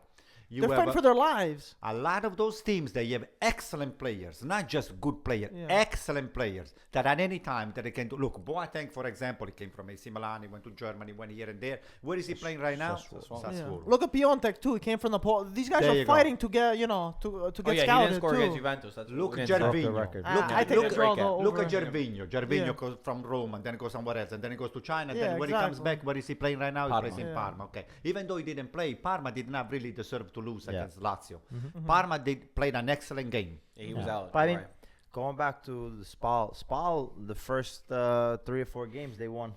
you They're have fighting for their lives. a lot of those teams, they have excellent players, not just good players, Yeah. excellent players that at any time that they can do. Look, Boateng, for example, he came from AC Milan, he went to Germany, went here and there. Where is he playing right now? Sassuolo. Yeah. Sassuolo. Look at Piontek too. He came from the These guys There are you go. fighting to get to Oh get yeah, he scouted didn't score too. against Juventus. That's Look at against Off the Gervinho. record. Look I at take look the draw at- though look over- at Gervinho. Gervinho Yeah. goes from Rome and then goes somewhere else and then he goes to China. And Yeah, then when he comes exactly. back, where is he playing right now? Parma. He plays in Yeah. Parma. Okay. Even though he didn't play, Parma did not really deserve to lose Yeah. against Lazio. Mm-hmm. Parma played an excellent game. Yeah, he was out. But I mean, right. going back to the Spal, the first 3 or 4 games they won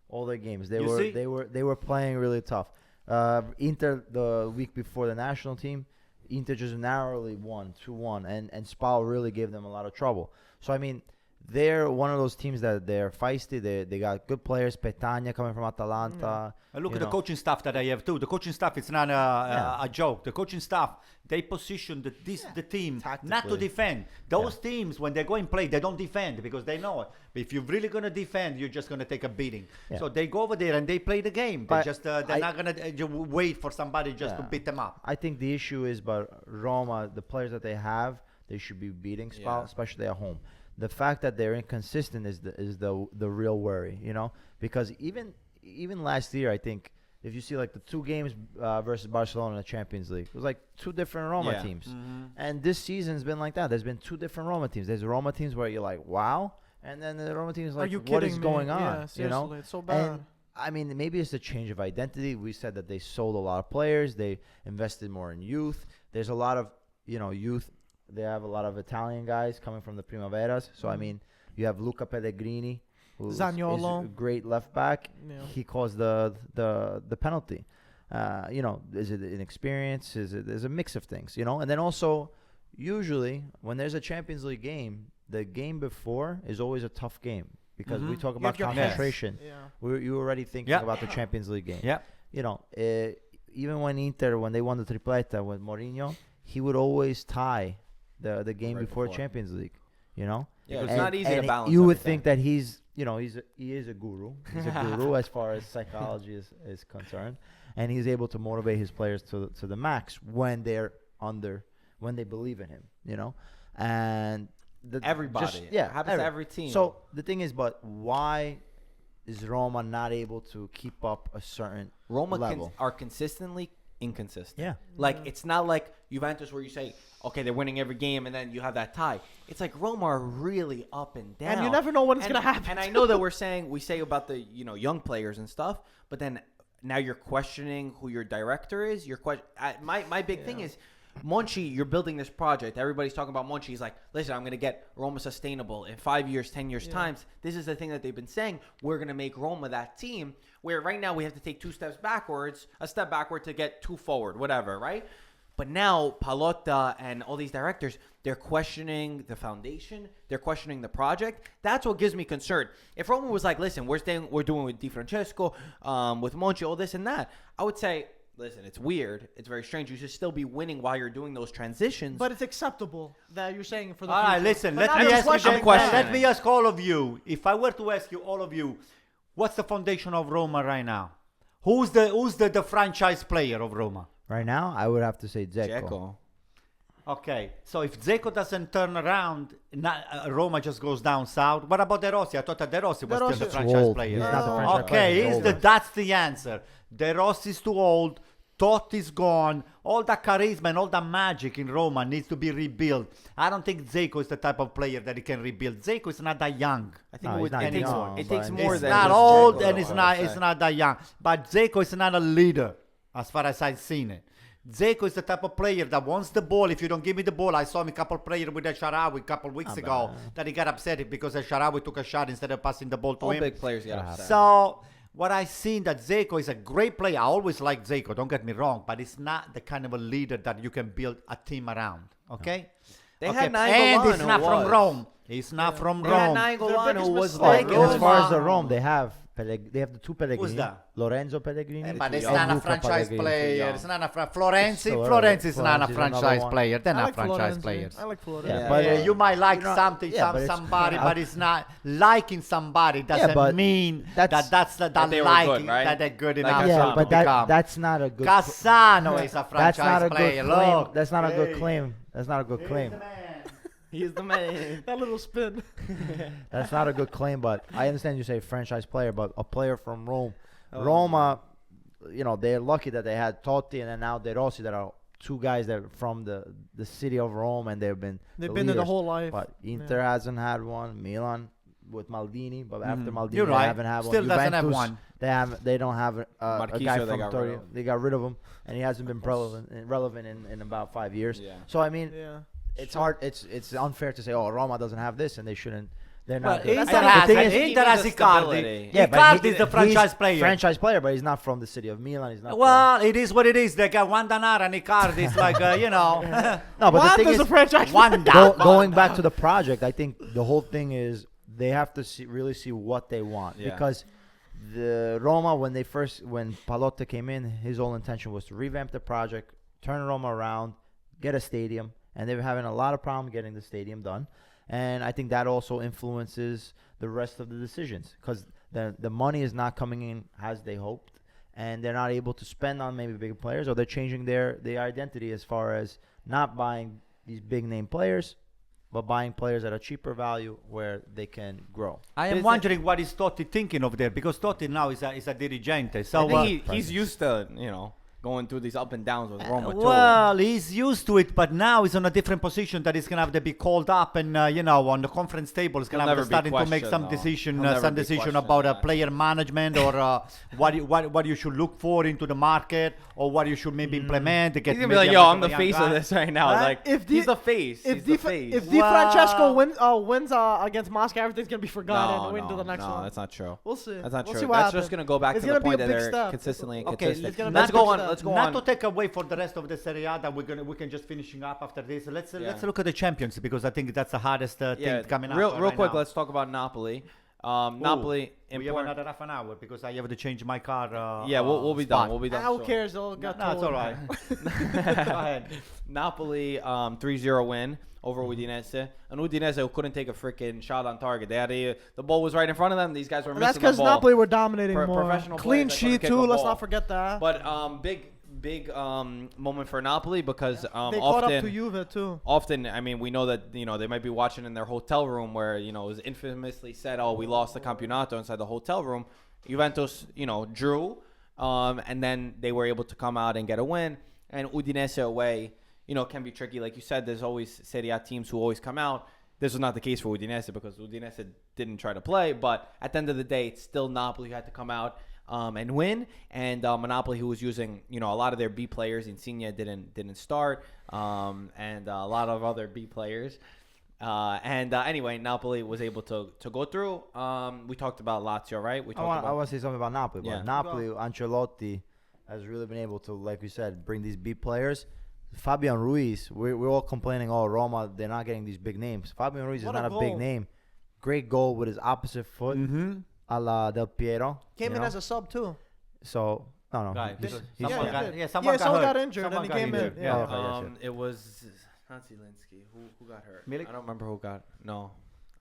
all their games. They You were see? they were playing really tough. Inter the week before the national team, Inter just narrowly won 2-1, and Spal really gave them a lot of trouble. So I mean, they're one of those teams that they're feisty. They got good players. Petagna coming from Atalanta. And look you at the know. coaching staff that I have too. The coaching staff, it's not a joke. The coaching staff, they position the team not to Tactically. defend. Those teams, when they go and play, they don't defend because they know it. If you're really going to defend, you're just going to take a beating. Yeah. So they go over there and they play the game. But They're not going to wait for somebody just to Yeah. beat them up. I think the issue is, but Roma, the players that they have, they should be beating Spal, Yeah. especially at home. The fact that they're inconsistent is the real worry, because even last year, I think if you see like the 2 games versus Barcelona in the Champions League, it was like 2 different Roma Yeah. teams, Mm-hmm. and this season's been like that. There's been 2 different Roma teams. There's Roma teams where you're like, wow, and then the Roma teams Are like, you what is kidding me? going on? Yeah, seriously, it's so bad. And I mean, maybe it's a change of identity. We said that they sold a lot of players. They invested more in youth. There's a lot of, youth. They have a lot of Italian guys coming from the Primaveras. So, I mean, you have Luca Pellegrini, who is Zaniolo. a great left back. Yeah. He caused the penalty. Is it inexperience? There's a mix of things, And then also, usually, when there's a Champions League game, the game before is always a tough game. Because we talk You about have your concentration. Yeah. You were already thinking Yeah. about the Champions League game. Yeah. Even when Inter, when they won the tripleta with Mourinho, he would always tie the game Right before before. Champions League. Yeah, it's And- not easy to and balance. You would everything. think that he is a guru. He's a guru as far as psychology is concerned, and he's able to motivate his players to the max when when they believe in him. And Everybody. yeah, Happens to every team. So the thing is, but why is Roma not able to keep up a certain Roma level? are consistently inconsistent. Yeah. Like, it's not like Juventus where you say, okay, they're winning every game and then you have that tie. It's like Roma are really up and down. And you never know when it's And- gonna happen. And I know that we say about the, young players and stuff, but then now you're questioning who your director is. My big thing is, Monchi, you're building this project. Everybody's talking about Monchi. He's like, listen, I'm going to get Roma sustainable in 5 years, 10 years times. This is the thing that they've been saying. We're going to make Roma that team where right now we have to take 2 steps backwards, a step backward to get 2 forward, whatever, right? But now Pallotta and all these directors, they're questioning the foundation. They're questioning the project. That's what gives me concern. If Roma was like, listen, we're doing with Di Francesco, with Monchi, all this and that, I would say, listen, it's weird. It's very strange. You should still be winning while you're doing those transitions. But it's acceptable that you're saying for the All right, future. listen. But Let now me you're ask you. questioning questioning that. Let me ask all of you. If I were to ask you, all of you, what's the foundation of Roma right now? Who's the franchise player of Roma? Right now, I would have to say Dzeko. Dzeko. Okay, so if Dzeko doesn't turn around, Roma just goes down south. What about De Rossi? I thought that De Rossi was De still Rossi- the Too franchise old. player. He's not the Oh. franchise player. Okay, He's older. that's the answer. De Rossi's too old. Totti's gone. All that charisma and all that magic in Roma needs to be rebuilt. I don't think Dzeko is the type of player that he can rebuild. Dzeko is not that young. I think No, he's not it takes, young, it takes but- more It's than not just old Dzeko, and it's I not would it's say. not that young. But Dzeko is not a leader as far as I've seen it. Dzeko is the type of player that wants the ball. If you don't give me the ball, I saw him a couple players with El Shaarawy a couple weeks ago that he got upset because El Shaarawy took a shot instead of passing the ball to All him. big players get upset. So what I seen that Dzeko is a great player. I always like Dzeko, don't get me wrong, but it's not the kind of a leader that you can build a team around. Okay? They Okay, had and Nainggolan he's who not from was. Rome. He's not from They had Rome. Nainggolan who was biggest like mistake As far as the Roma. Rome, they have they have the two Pellegrini. that? Lorenzo Pellegrini. But it's young. not a Luca franchise Pellegrini. player. It's not a Florenzi. So, Florenzi is not a Florenzi's another franchise one. player. They're I not like franchise Florenzi. players. I like Florenzi. Yeah, Yeah. but You might like you know, something, yeah, but it's- somebody, but it's not liking somebody doesn't but mean that's- that's That they were liking good, right? that they're good Like enough. Cassano. yeah, but to become. that's not a good. Cassano is a That's franchise not a player. good claim. Look, That's not a good hey, claim. That's not a good he's claim. the man. He's the man. That little spin. That's not a good claim. But I understand you say franchise player, but a player from Rome, Oh. Roma, you know, they're lucky that they had Totti and then now De Rossi, that are two guys that are from the city of Rome, and they've been They've been there the leaders. whole life. But Inter hasn't had one. Milan with Maldini, but after Maldini, You're they right. haven't had Still one. doesn't have Juventus, one. They don't have a Marquisio, guy they from got rid Torino. of. They got rid of him, and he hasn't been relevant in about 5 years. Yeah. So I mean, Yeah. it's hard. It's unfair to say, oh, Roma doesn't have this, and they shouldn't. They're Well, not. good. Inter The has thing it. is- Inter has the Icardi. stability. Yeah, but Icardi he- is the franchise he's player. Franchise player, but he's not from the city of Milan. He's not. Well, it is what it is. They got Wandanar and Icardi. It's like, you know. no, but the What thing does is, the franchise? Wanda. going back to the project, I think the whole thing is they have to really see what they want, Yeah. because the Roma, when Pallotta came in, his whole intention was to revamp the project, turn Roma around, get a stadium, and they were having a lot of problem getting the stadium done. And I think that also influences the rest of the decisions, because the money is not coming in as they hoped, and they're not able to spend on maybe big players, or they're changing their identity as far as not buying these big name players, but buying players at a cheaper value where they can grow. I am wondering what is Totti thinking of there, because Totti now is a dirigente. So I think he's used to, going through these up and downs with Roma too. well, he's used to it, but now he's on a different position that he's gonna have to be called up, and on the conference table, he's gonna He'll have to never be starting to make questioned, some though. decision, He'll never some be decision questioned, about yeah. player management, or what you should look for into the market, or what you should maybe implement to get. He's gonna be maybe like, a yo, bit I'm the a young face guy. of this right now. Right? Like, If he's the- the face. If He's Di, the face. if Di Francesco wins against Moscow, everything's gonna be forgotten and win to the next one. that's not true. We'll see. That's not We'll true. see what That's happens. just gonna go back It's to the gonna be point a that big they're step. consistently Okay, inconsistent. it's gonna be Let's a go big on. step. Let's go Not on. to take away for the rest of the Serie A that we can just finishing up after this. Let's look at the champions, because I think that's the hardest thing coming up. Real right quick, now. let's talk about Napoli. Napoli. We have important- another half an hour because I have to change my car. Yeah, we'll be spot. done. We'll be done. Who soon. cares? They'll get No, it's told. all right. Go ahead. Napoli 3-0 win over Udinese. And Udinese who couldn't take a freaking shot on target. They had the ball was right in front of them. These guys were And that's missing the because ball. Napoli were dominating more. Professional Clean players that couldn't sheet kick too. a Let's ball. not forget that. But big moment for Napoli because they caught often up to Juve too. often, I mean, we know that, they might be watching in their hotel room where, it was infamously said, oh, we lost the Campionato inside the hotel room. Juventus, drew, and then they were able to come out and get a win. And Udinese away, can be tricky. Like you said, there's always Serie A teams who always come out. This was not the case for Udinese because Udinese didn't try to play. But at the end of the day, it's still Napoli who had to come out and win. And Napoli, who was using, a lot of their B players. Insigne didn't start, and a lot of other B players. Anyway, Napoli was able to go through. We talked about Lazio, right? We I talked want to say something about Napoli. Yeah. But Napoli, Ancelotti has really been able to, like we said, bring these B players. Fabian Ruiz, we're all complaining, oh, Roma, they're not getting these big names. Fabian Ruiz What is a not a big goal. name. Great goal with his opposite foot, a la Del Piero. Came you in know? as a sub too. So, no. Right. he's- Someone Yeah, got, he did. yeah, someone someone got got hurt. injured and Someone he got came in. injured. Yeah. Oh, okay, yes, It was not Zielinski. Who got hurt? Milik? I don't remember who got. No,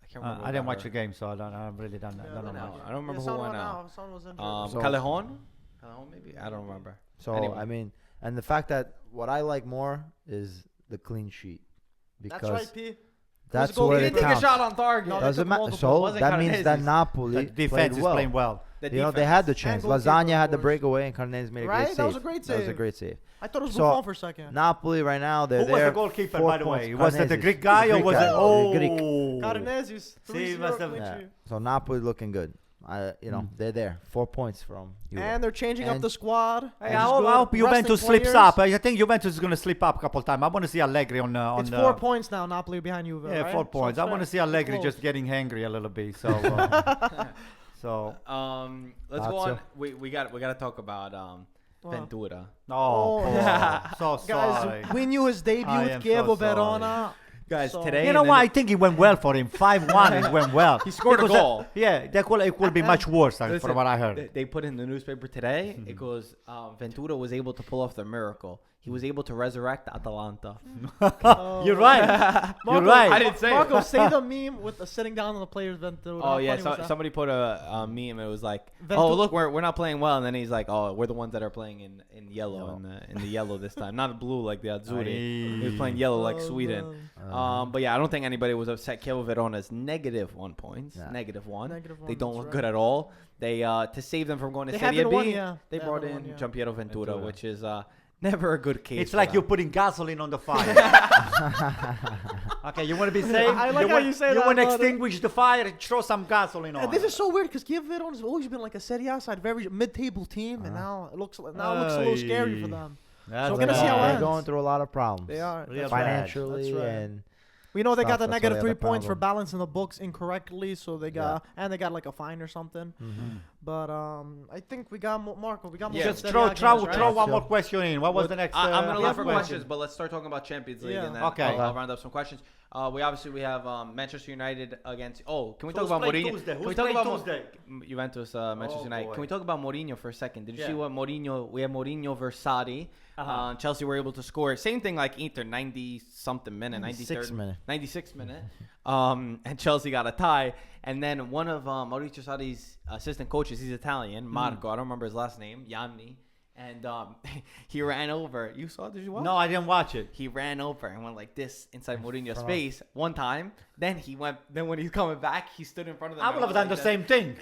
I can't remember. I who didn't got watch hurt. the game, so I don't really don't know. Yeah, Don't know No, much. I don't remember who someone went out. Someone was injured. So- Callejon? Callejon, maybe? I don't remember. So, Anyway. I mean, and the fact that what I like more is the clean sheet. Because That's right, P. that's goal what He it didn't take a counts. shot on target. No, they Doesn't took matter. multiple. So Wasn't that means that Carnese's. Napoli The defense played is well. playing well. The You know, they had the defense. chance. goalkeeper, Lasagna had the of course. breakaway, and Carnes made a Right? great save. That was a great That was a save. great save. I thought it was So- Buffon for a second. Napoli right now, they're Who was there. the goalkeeper, 4 by the points. way? Was it the Carneses. Greek guy or Greek was guy. it? Oh, Greek. Carneses, See, must have- Yeah. 3-0. So Napoli looking good. They're there. 4 points from Juve. And they're changing up And- the squad. Hey, It's I hope good. Juventus Resting slips players. up. I think Juventus is going to slip up a couple times. I want to see Allegri on It's 4 points now. Napoli behind Juve. Yeah, right? 4 So points. it's I fair. want to see Allegri Close. just getting angry a little bit. So, so. Let's go Lazio. on. We got to talk about Ventura. Oh, Yeah. so sorry. Guys, we knew his debut I with am Chievo so sorry. Verona. Guys, So- today You know what? I think it went well for him. 5-1, it went well. He scored a Because, goal. Yeah, it could be much worse, Listen, from what I heard. They put in the newspaper today. It goes, Ventura was able to pull off the miracle. He was able to resurrect Atalanta. You're right. You're right. I didn't say Marco, it. say the meme with the sitting down on the players Ventura. Oh How yeah, funny was that? somebody put a meme. It was like, Ventu- "Oh look, we're not playing well," and then he's like, "Oh, we're the ones that are playing in yellow in the yellow this time, not blue like the Azzurri. He was playing yellow like Oh, Sweden." man. But yeah, I don't think anybody was upset. Chievo Verona's -1 points, Yeah. -1. Negative They one, don't that's look right. good at all. They to save them from going to They Serie haven't won, B, yeah. they They brought haven't in won, yeah. Giampiero Ventura, Ventura. which is never a good case. It's for like them. you're putting gasoline on the fire. Okay, you want to be safe? I like how you say You that, want to brother. extinguish the fire and throw some gasoline on And this it. is so weird because Chievo Verona has always been like a Serie A side, very mid-table team, and now it looks a little scary for them. That's So we're gonna see how it They're ends. going through a lot of problems. They are. Real That's bad. right. Financially That's right. and We know they got stuff. the That's why negative they 3 have the points for problem. balancing the books incorrectly, so they got and they got like a fine or something. But I think we got Marco. We got more. Yeah. Just Serie throw, A throw, games, right? throw one Lazio. more question in. What was the next? I'm gonna look for question? questions, but let's start talking about Champions League, Yeah. and then Okay. I'll round up some questions. We have Manchester United against. Oh, can we So talk who's about playing Mourinho? Tuesday? Can Who's we talk playing about Tuesday? Juventus, Manchester Oh, United? boy. Can we talk about Mourinho for a second? Did you see Yeah. what Mourinho? We have Mourinho versus Sarri. Uh-huh. Chelsea were able to score. Same thing like Inter, 90 something minute, 96 minute. 96 minute. And Chelsea got a tie. And then one of Mauricio Sarri's assistant coaches, he's Italian, Marco. I don't remember his last name, Yanni. And he ran over. You saw? Did you watch? No, I didn't watch it. He ran over and went like this inside Mourinho's face one time. Then he went. Then when he's coming back, he stood in front of them. I and would have went done the like same thing.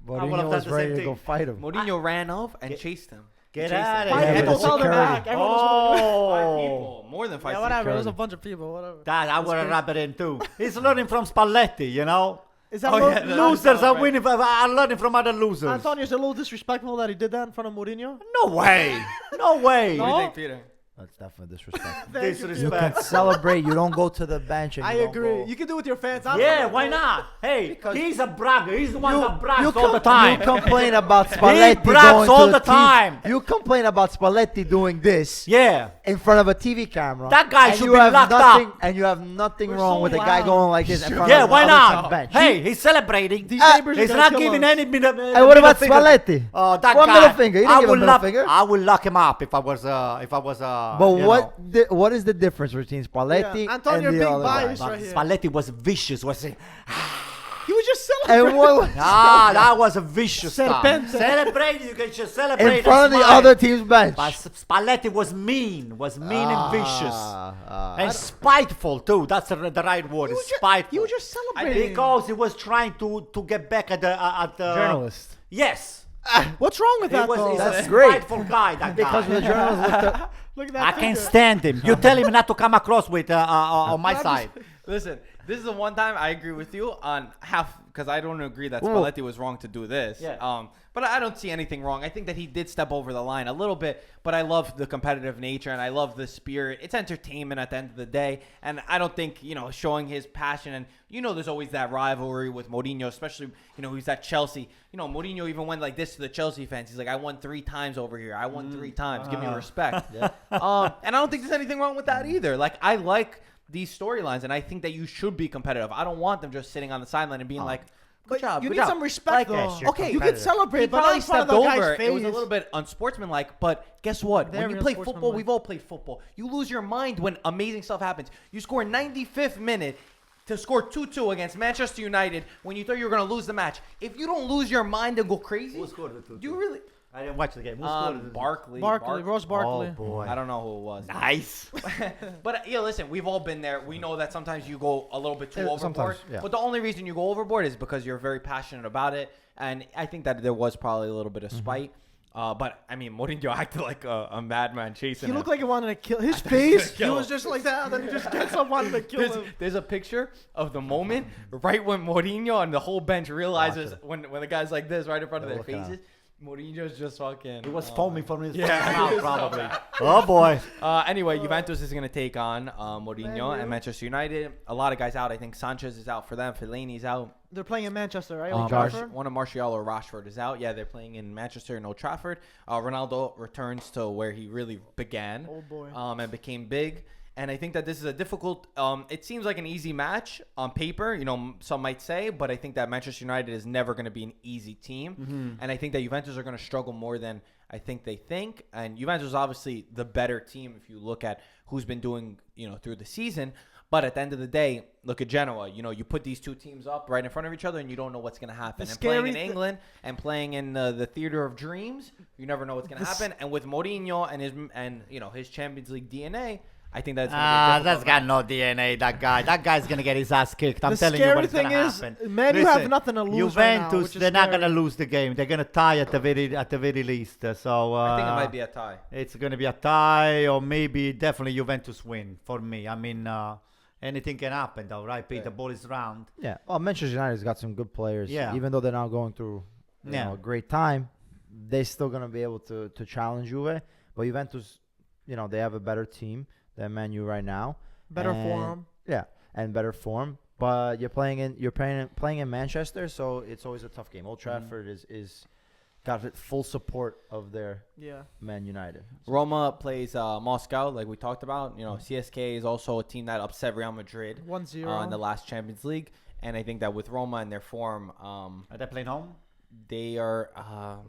but I he would've done was the ready same to go thing. fight him. that. Mourinho ran off and chased him. Get Chased him. out of Five Yeah, here. but people it's held him security. back. Everyone was Five Oh, people, more than five. yeah, whatever. There's a security. bunch of people. Whatever. that I would have wrapped it in too. He's learning from Spalletti, you know. Is that Oh, a little, yeah, that's Losers are right. winning. I'm learning from other losers. Antonio, is it a little disrespectful that he did that in front of Mourinho? No way. No way. What do No? you think, Peter? That's definitely disrespectful. Thank you, You Disrespect. can celebrate. You don't go to the bench. And I you don't agree. go- You can do it with your fans. I'm Yeah, not- why not? Hey, he's a bragger. He's the one that brags you all the time. You complain about Spalletti brags going all to the TV. time. You complain about Spalletti doing this Yeah. in front of a TV camera. That guy and should you be have locked nothing, up. And you have nothing We're wrong so with a guy loud. going like this in front Yeah, of why the not? bench. Hey, he's celebrating. These neighbors are He's gonna not kill giving us. any middle. Hey, what about Spalletti? Oh, that One guy. middle finger. You didn't I give would him a middle lock. finger. I would lock him up if I was. But you know. what is the difference between Spalletti Yeah, Antonio, and you're the big other bias guy? right here. Spalletti was vicious. Was he? He was just celebrating. And what That was a vicious stuff. Serpente. Celebrate. You can just celebrate. in front of and the smile. other team's bench? But Spalletti was mean. And vicious. Ah, And spiteful too. That's the right word. Spiteful. He was just celebrating. Because he was trying to get back at the journalist. Yes. What's wrong with He that, was, though? he's That's a great. spiteful guy. That Because guy. the journalist looked up. Look at I that. can't figure. stand him. You tell him not to come across with on my side. Listen, This is the one time I agree with you on half, because I don't agree that Ooh. Spalletti was wrong to do this. Yeah. But I don't see anything wrong. I think that he did step over the line a little bit, but I love the competitive nature and I love the spirit. It's entertainment at the end of the day, and I don't think, showing his passion, and there's always that rivalry with Mourinho, especially, he's at Chelsea. Mourinho even went like this to the Chelsea fans. He's like, I won 3 times over here. I won 3 times. Give me respect. Yeah. And I don't think there's anything wrong with that either. Like, I like these storylines, and I think that you should be competitive. I don't want them just sitting on the sideline and being like, good job, You good need job. some respect, Like, yes, though. you're Okay, You can competitive. celebrate, He but not probably in front of stepped the guy's over. face. It was a little bit unsportsmanlike, but guess what? Very When you play football, unsportsmanlike. we've all played football. You lose your mind when amazing stuff happens. You score 95th minute to score 2-2 against Manchester United when you thought you were going to lose the match. If you don't lose your mind and go crazy, Who scored the 2-2? you really... I didn't watch the game. Who scored the Barkley. Ross Barkley. Oh boy. I don't know who it was. Nice. But listen, we've all been there. We know that sometimes you go a little bit too Yeah, overboard. sometimes, yeah. But the only reason you go overboard is because you're very passionate about it. And I think that there was probably a little bit of spite. But I mean, Mourinho acted like a madman chasing He him. looked like he wanted to kill his thought he was face. gonna He kill was him. just like that, and then he just gets up, wanted to kill him. There's a picture of the moment right when Mourinho and the whole bench realizes Watch it. when the guy's like this right in front of They're their looking faces. Mourinho's just fucking. He was foaming from his Yeah, mouth, he was so probably. bad. Oh boy. Anyway, Juventus is going to take on Mourinho Man, and Manchester United. A lot of guys out. I think Sanchez is out for them. Fellaini's out. They're playing in Manchester, right? Um, Old Trafford? One of Martial or Rashford is out. Yeah, they're playing in Manchester and Old Trafford. Ronaldo returns to where he really began. Oh boy. And became big. And I think that this is a difficult. It seems like an easy match on paper, some might say, but I think that Manchester United is never going to be an easy team, and I think that Juventus are going to struggle more than I think they think. And Juventus is obviously the better team if you look at who's been doing, through the season. But at the end of the day, look at Genoa. You put these two teams up right in front of each other, and you don't know what's going to happen. The And playing in scary thi- England and playing in the theater of dreams, you never know what's going to happen. And with Mourinho and his Champions League DNA. I think that's That's got no DNA, that guy. That guy's going to get his ass kicked. I'm The telling you scary what's going thing to is, happen. man, you have nothing to lose right now, Juventus, which is they're not going to scary. lose the game. They're going to tie at the very least. So I think it might be a tie. It's going to be a tie or maybe definitely Juventus win for me. I mean, anything can happen though, right, Pete? Yeah. The ball is round. Yeah. Well, Manchester United's got some good players. Yeah. Even though they're not going through Yeah. a great time, they're still going to be able to challenge Juve. But Juventus, they have a better team than Man U right now. Better And- form. Yeah, and better form. But you're playing in Manchester, so it's always a tough game. Old Trafford is got full support of their Yeah. Man United. Roma plays Moscow, like we talked about. CSK is also a team that upset Real Madrid 1-0. in the last Champions League. And I think that with Roma and their form, Are they playing home? they are.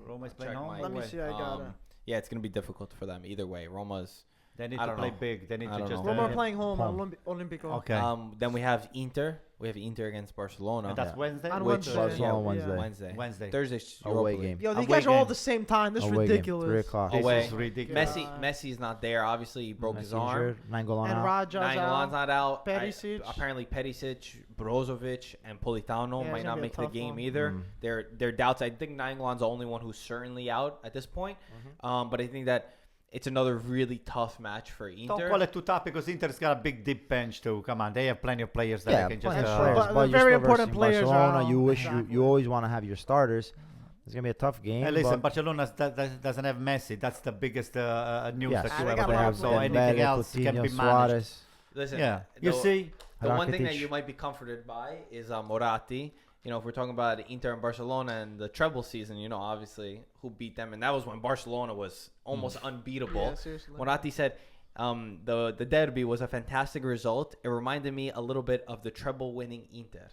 Roma is playing check home? my- Let me see, I got it. Yeah, it's going to be difficult for them either way. Roma's. They need I to don't play know. big. They need I to don't just. know. Roma are playing home home. on Olympico. Okay. Then we have Inter. We have Inter against Barcelona. And that's Yeah. Wednesday? On Which- Wednesday. Barcelona yeah. on Wednesday. Wednesday. Wednesday. Thursday's Away Europa League. game. Yo, Away these guys are all game. at the same time. This is Away game, ridiculous. 3 o'clock. This Away. is ridiculous. Messi's not there. Obviously, he broke his arm. Injured, Nainggolan And out. Raja's Nainggolan's out. not out. Perisic. Apparently, Perisic, Brozovic, and Politano Yeah, might it's not gonna be a make the tough game one. either. Mm. They're doubts. I think Nainggolan's the only one who's certainly out at this point. Mm-hmm. But I think that it's another really tough match for Don't Inter. call it too tough because Inter's got a big deep bench too. Come on, they have plenty of players that Yeah, they can just. plenty of players. players, But but the you're very still important versing players are Barcelona. out. You wish Exactly. you always want to have your starters. It's gonna be a tough game. Hey, listen, but Barcelona doesn't have Messi. That's the biggest news yes, that they you got ever a lot have. of So players. anything Dembele, else can Coutinho, be managed. Suarez. Listen, Yeah, you see. the one thing that Rakitic. you might be comforted by is Moratti. If we're talking about Inter and Barcelona and the treble season, obviously who beat them, and that was when Barcelona was almost unbeatable. Yeah, seriously. Moratti said the derby was a fantastic result. It reminded me a little bit of the treble-winning Inter.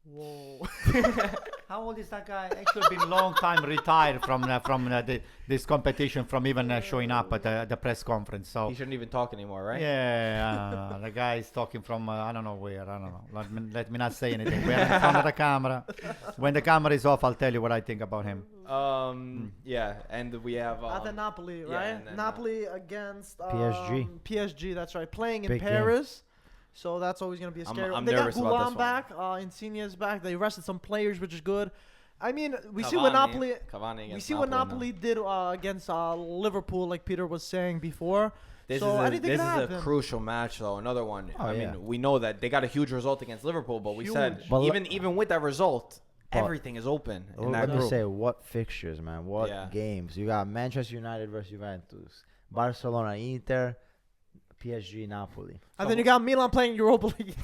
Whoa. How old is that guy? Actually, been long time retired from this competition, from even showing up at the press conference. So He shouldn't even talk anymore, right? yeah, the guy is talking from I don't know where. I don't know. Let me not say anything. We're in front of the camera. When the camera is off, I'll tell you what I think about him. Yeah, and we have At the Napoli, yeah, right? and then, Napoli against PSG. PSG, that's right. Playing in Big game. Paris. So that's always going to be a scary I'm They got nervous about this Goulam back. Insigne's back. They rested some players, which is good. I mean, we see what Napoli. Cavani We against see what Napoli Napoli did against Liverpool, like Peter was saying before. This So is anything this can is a happen. crucial match, though. Another one. Oh, I yeah. mean, we know that they got a huge result against Liverpool, but we said Huge. But even with that result, But- everything is open in Well, that let me group. say, what fixtures, man? What Yeah. games? You got Manchester United versus Juventus, Barcelona, Inter, PSG, Napoli, And then you got Milan playing Europa League.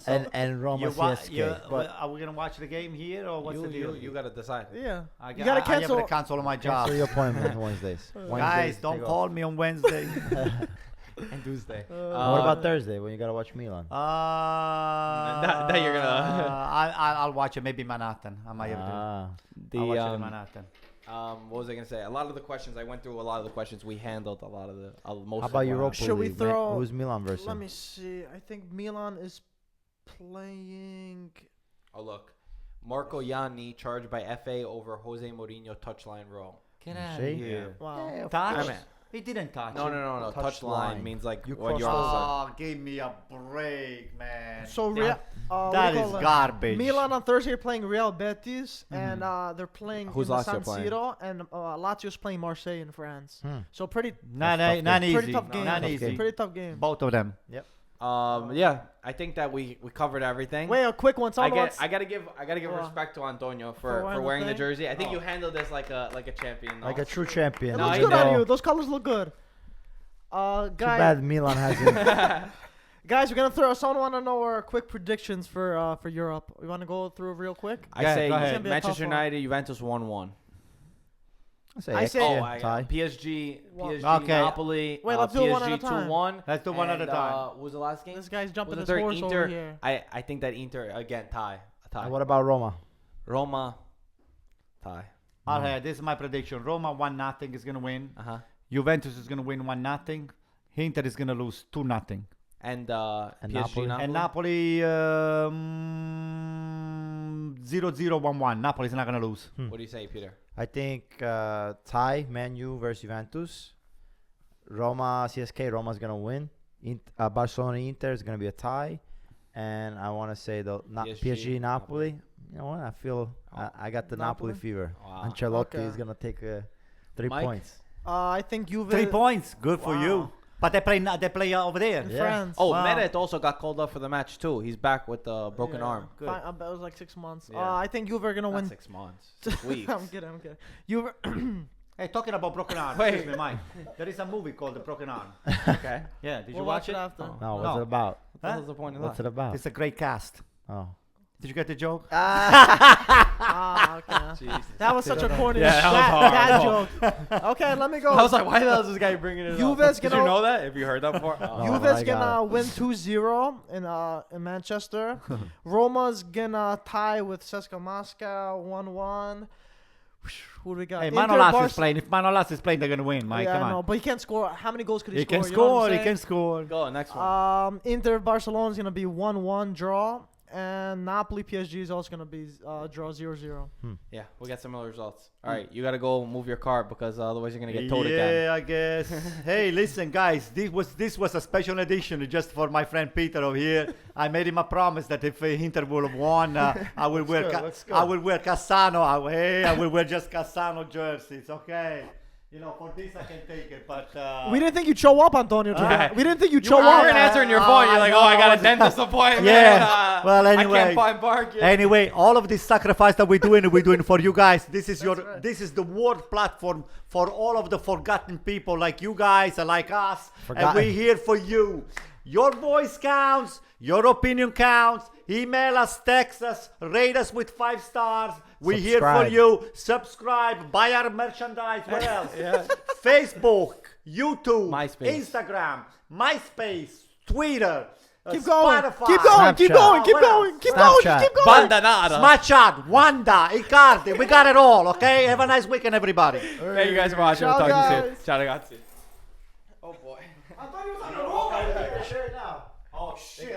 and Roma CSK. But are we gonna watch the game here or what's the deal? You got to decide. yeah. I You gotta I have cancel. to cancel all my job. cancel your appointment Wednesdays. Guys, Wednesdays, don't take call me on Wednesday. And Tuesday. off. What about Thursday when you gotta watch Milan? That you're gonna- I'll watch it. Maybe Manhattan. I might have to. I'll watch it in Manhattan. What was I gonna say? A lot of the questions I went through. A lot of the questions we handled. A lot of the most. How of about them were Europa answered. Should we League? throw- Who's Milan versus? Let me see. I think Milan is playing. Oh look, Marco Yanni charged by FA over Jose Mourinho touchline row. Get You out see? of here. Wow. Yeah, I touch? mean- He didn't touch. No, it. no. Touch Touchline line. means like You when crossed you're on Oh, give me a break, man. So That- Real. that is garbage. Milan on Thursday are playing Real Betis, and they're playing Who's in the Lazio San playing? Siro, and Lazio's playing Marseille in France. So pretty, Not That's not tough easy. pretty tough game. Not Tough easy. game. Pretty tough game. Both of them. Yeah, I think that we covered everything. Wait, a quick one. I Someone gotta give Well, respect to Antonio for for wearing the thing? jersey. I think you handled this like a champion. Like no? a true champion. It No, looks I good on know. you. Those colors look good. Too Guys, bad Milan hasn't. guys, we're gonna throw. Someone want to know our quick predictions for Europe. We want to go through real quick. I Yeah, say go ahead. It's gonna be a tough Manchester one. United, Juventus 1-1. I say- tie. PSG, Well- Okay. Napoli. Wait, let's do it one at a PSG time. 2-1. Let's do one at a time. What was the last game? This guy's jumping Was his the third horse Inter? over here. I think that Inter again tie. A tie. What about Roma? Roma tie. All right, this is my prediction. Roma 1-0 is gonna win. Juventus is gonna win 1-0. Inter is gonna lose 2-0. And Napoli? PSG, Napoli. And Napoli 0-0, 1-1. Napoli's not gonna lose. What do you say, Peter? I think tie Man U versus Juventus. Roma CSK. Roma's gonna win. Barcelona Inter is gonna be a tie, and I want to say the PSG Napoli. Napoli. You know what? I feel I got the Napoli, Napoli? fever. Wow. Ancelotti Okay. is gonna take 3 Mike? points. I think Juve 3 points. Good for Wow. you. But they play over there. in Yeah. France. Oh, Wow. Meret also got called up for the match too. He's back with the broken Yeah. arm. Good. I bet it was like 6 months. Yeah. I think Juve are gonna Not win. 6 months. 6 weeks. I'm kidding. Juve. Hey, talking about broken arm. Wait. Excuse me, Mike. There is a movie called The Broken Arm. Okay. Yeah, did you We'll watch it? after. Oh. No, what's No. it about? What the hell's the point of What's that? it about? It's a great cast. Oh. Did you get the joke? Okay. Jesus. That was such a corny Yeah, that was dad horrible. joke. Okay, let me go. I was like, why the hell is this guy bringing it Juve's up? Did you gonna- know that? Have you heard that before? Oh. Juve- Juve's I got gonna win 2-0 in Manchester. Roma's gonna tie with CSKA Moscow 1-1. Who do we got? Hey, Inter, Manolas Barc- is playing. If Manolas is playing, they're gonna win, Mike. Yeah, Come I know, on. but he can't score. How many goals could he He score? can You know what score. I'm He saying? can score. Go, next one. Inter Barcelona's gonna be 1-1 draw, and Napoli PSG is also gonna be draw 0-0. Yeah, we got similar results. All right, you got to go move your car because otherwise you're going to get towed again. Yeah, I guess. Hey, listen, guys. This was a special edition just for my friend Peter over here. I made him a promise that if Inter will have won, I will wear looks good. I will wear Cassano. I will wear just Cassano jerseys. Okay. You know, for this I can take it, but We didn't think you'd show up, Antonio. Today. Alright. We didn't think you'd You show weren't up. answering your phone. You're like, oh, I got a dentist appointment. Yeah. Well, I anyway. can't find parking. Anyway, all of this sacrifice that we're doing for you guys. This is right. this is the world platform for all of the forgotten people like you guys and like us. And Forgotten. we're here for you. Your voice counts. Your opinion counts. Email us, text us, rate us with 5 stars. We're here for Subscribe. you. Subscribe, buy our merchandise. What else? Facebook, YouTube, MySpace. Instagram, MySpace, Twitter. Keep going. Spotify. Keep going. Keep Snapchat. going. Keep What going. else? Keep going. Just Snapchat. keep going. Bandanada. Smatchad, Wanda, Icardi, we got it all, okay? Have a nice weekend, everybody. Thank you guys for watching. Ciao, We'll talk to you soon. guys. Ciao, ragazzi. Oh, boy. I thought he was on the roll. Oh, shit.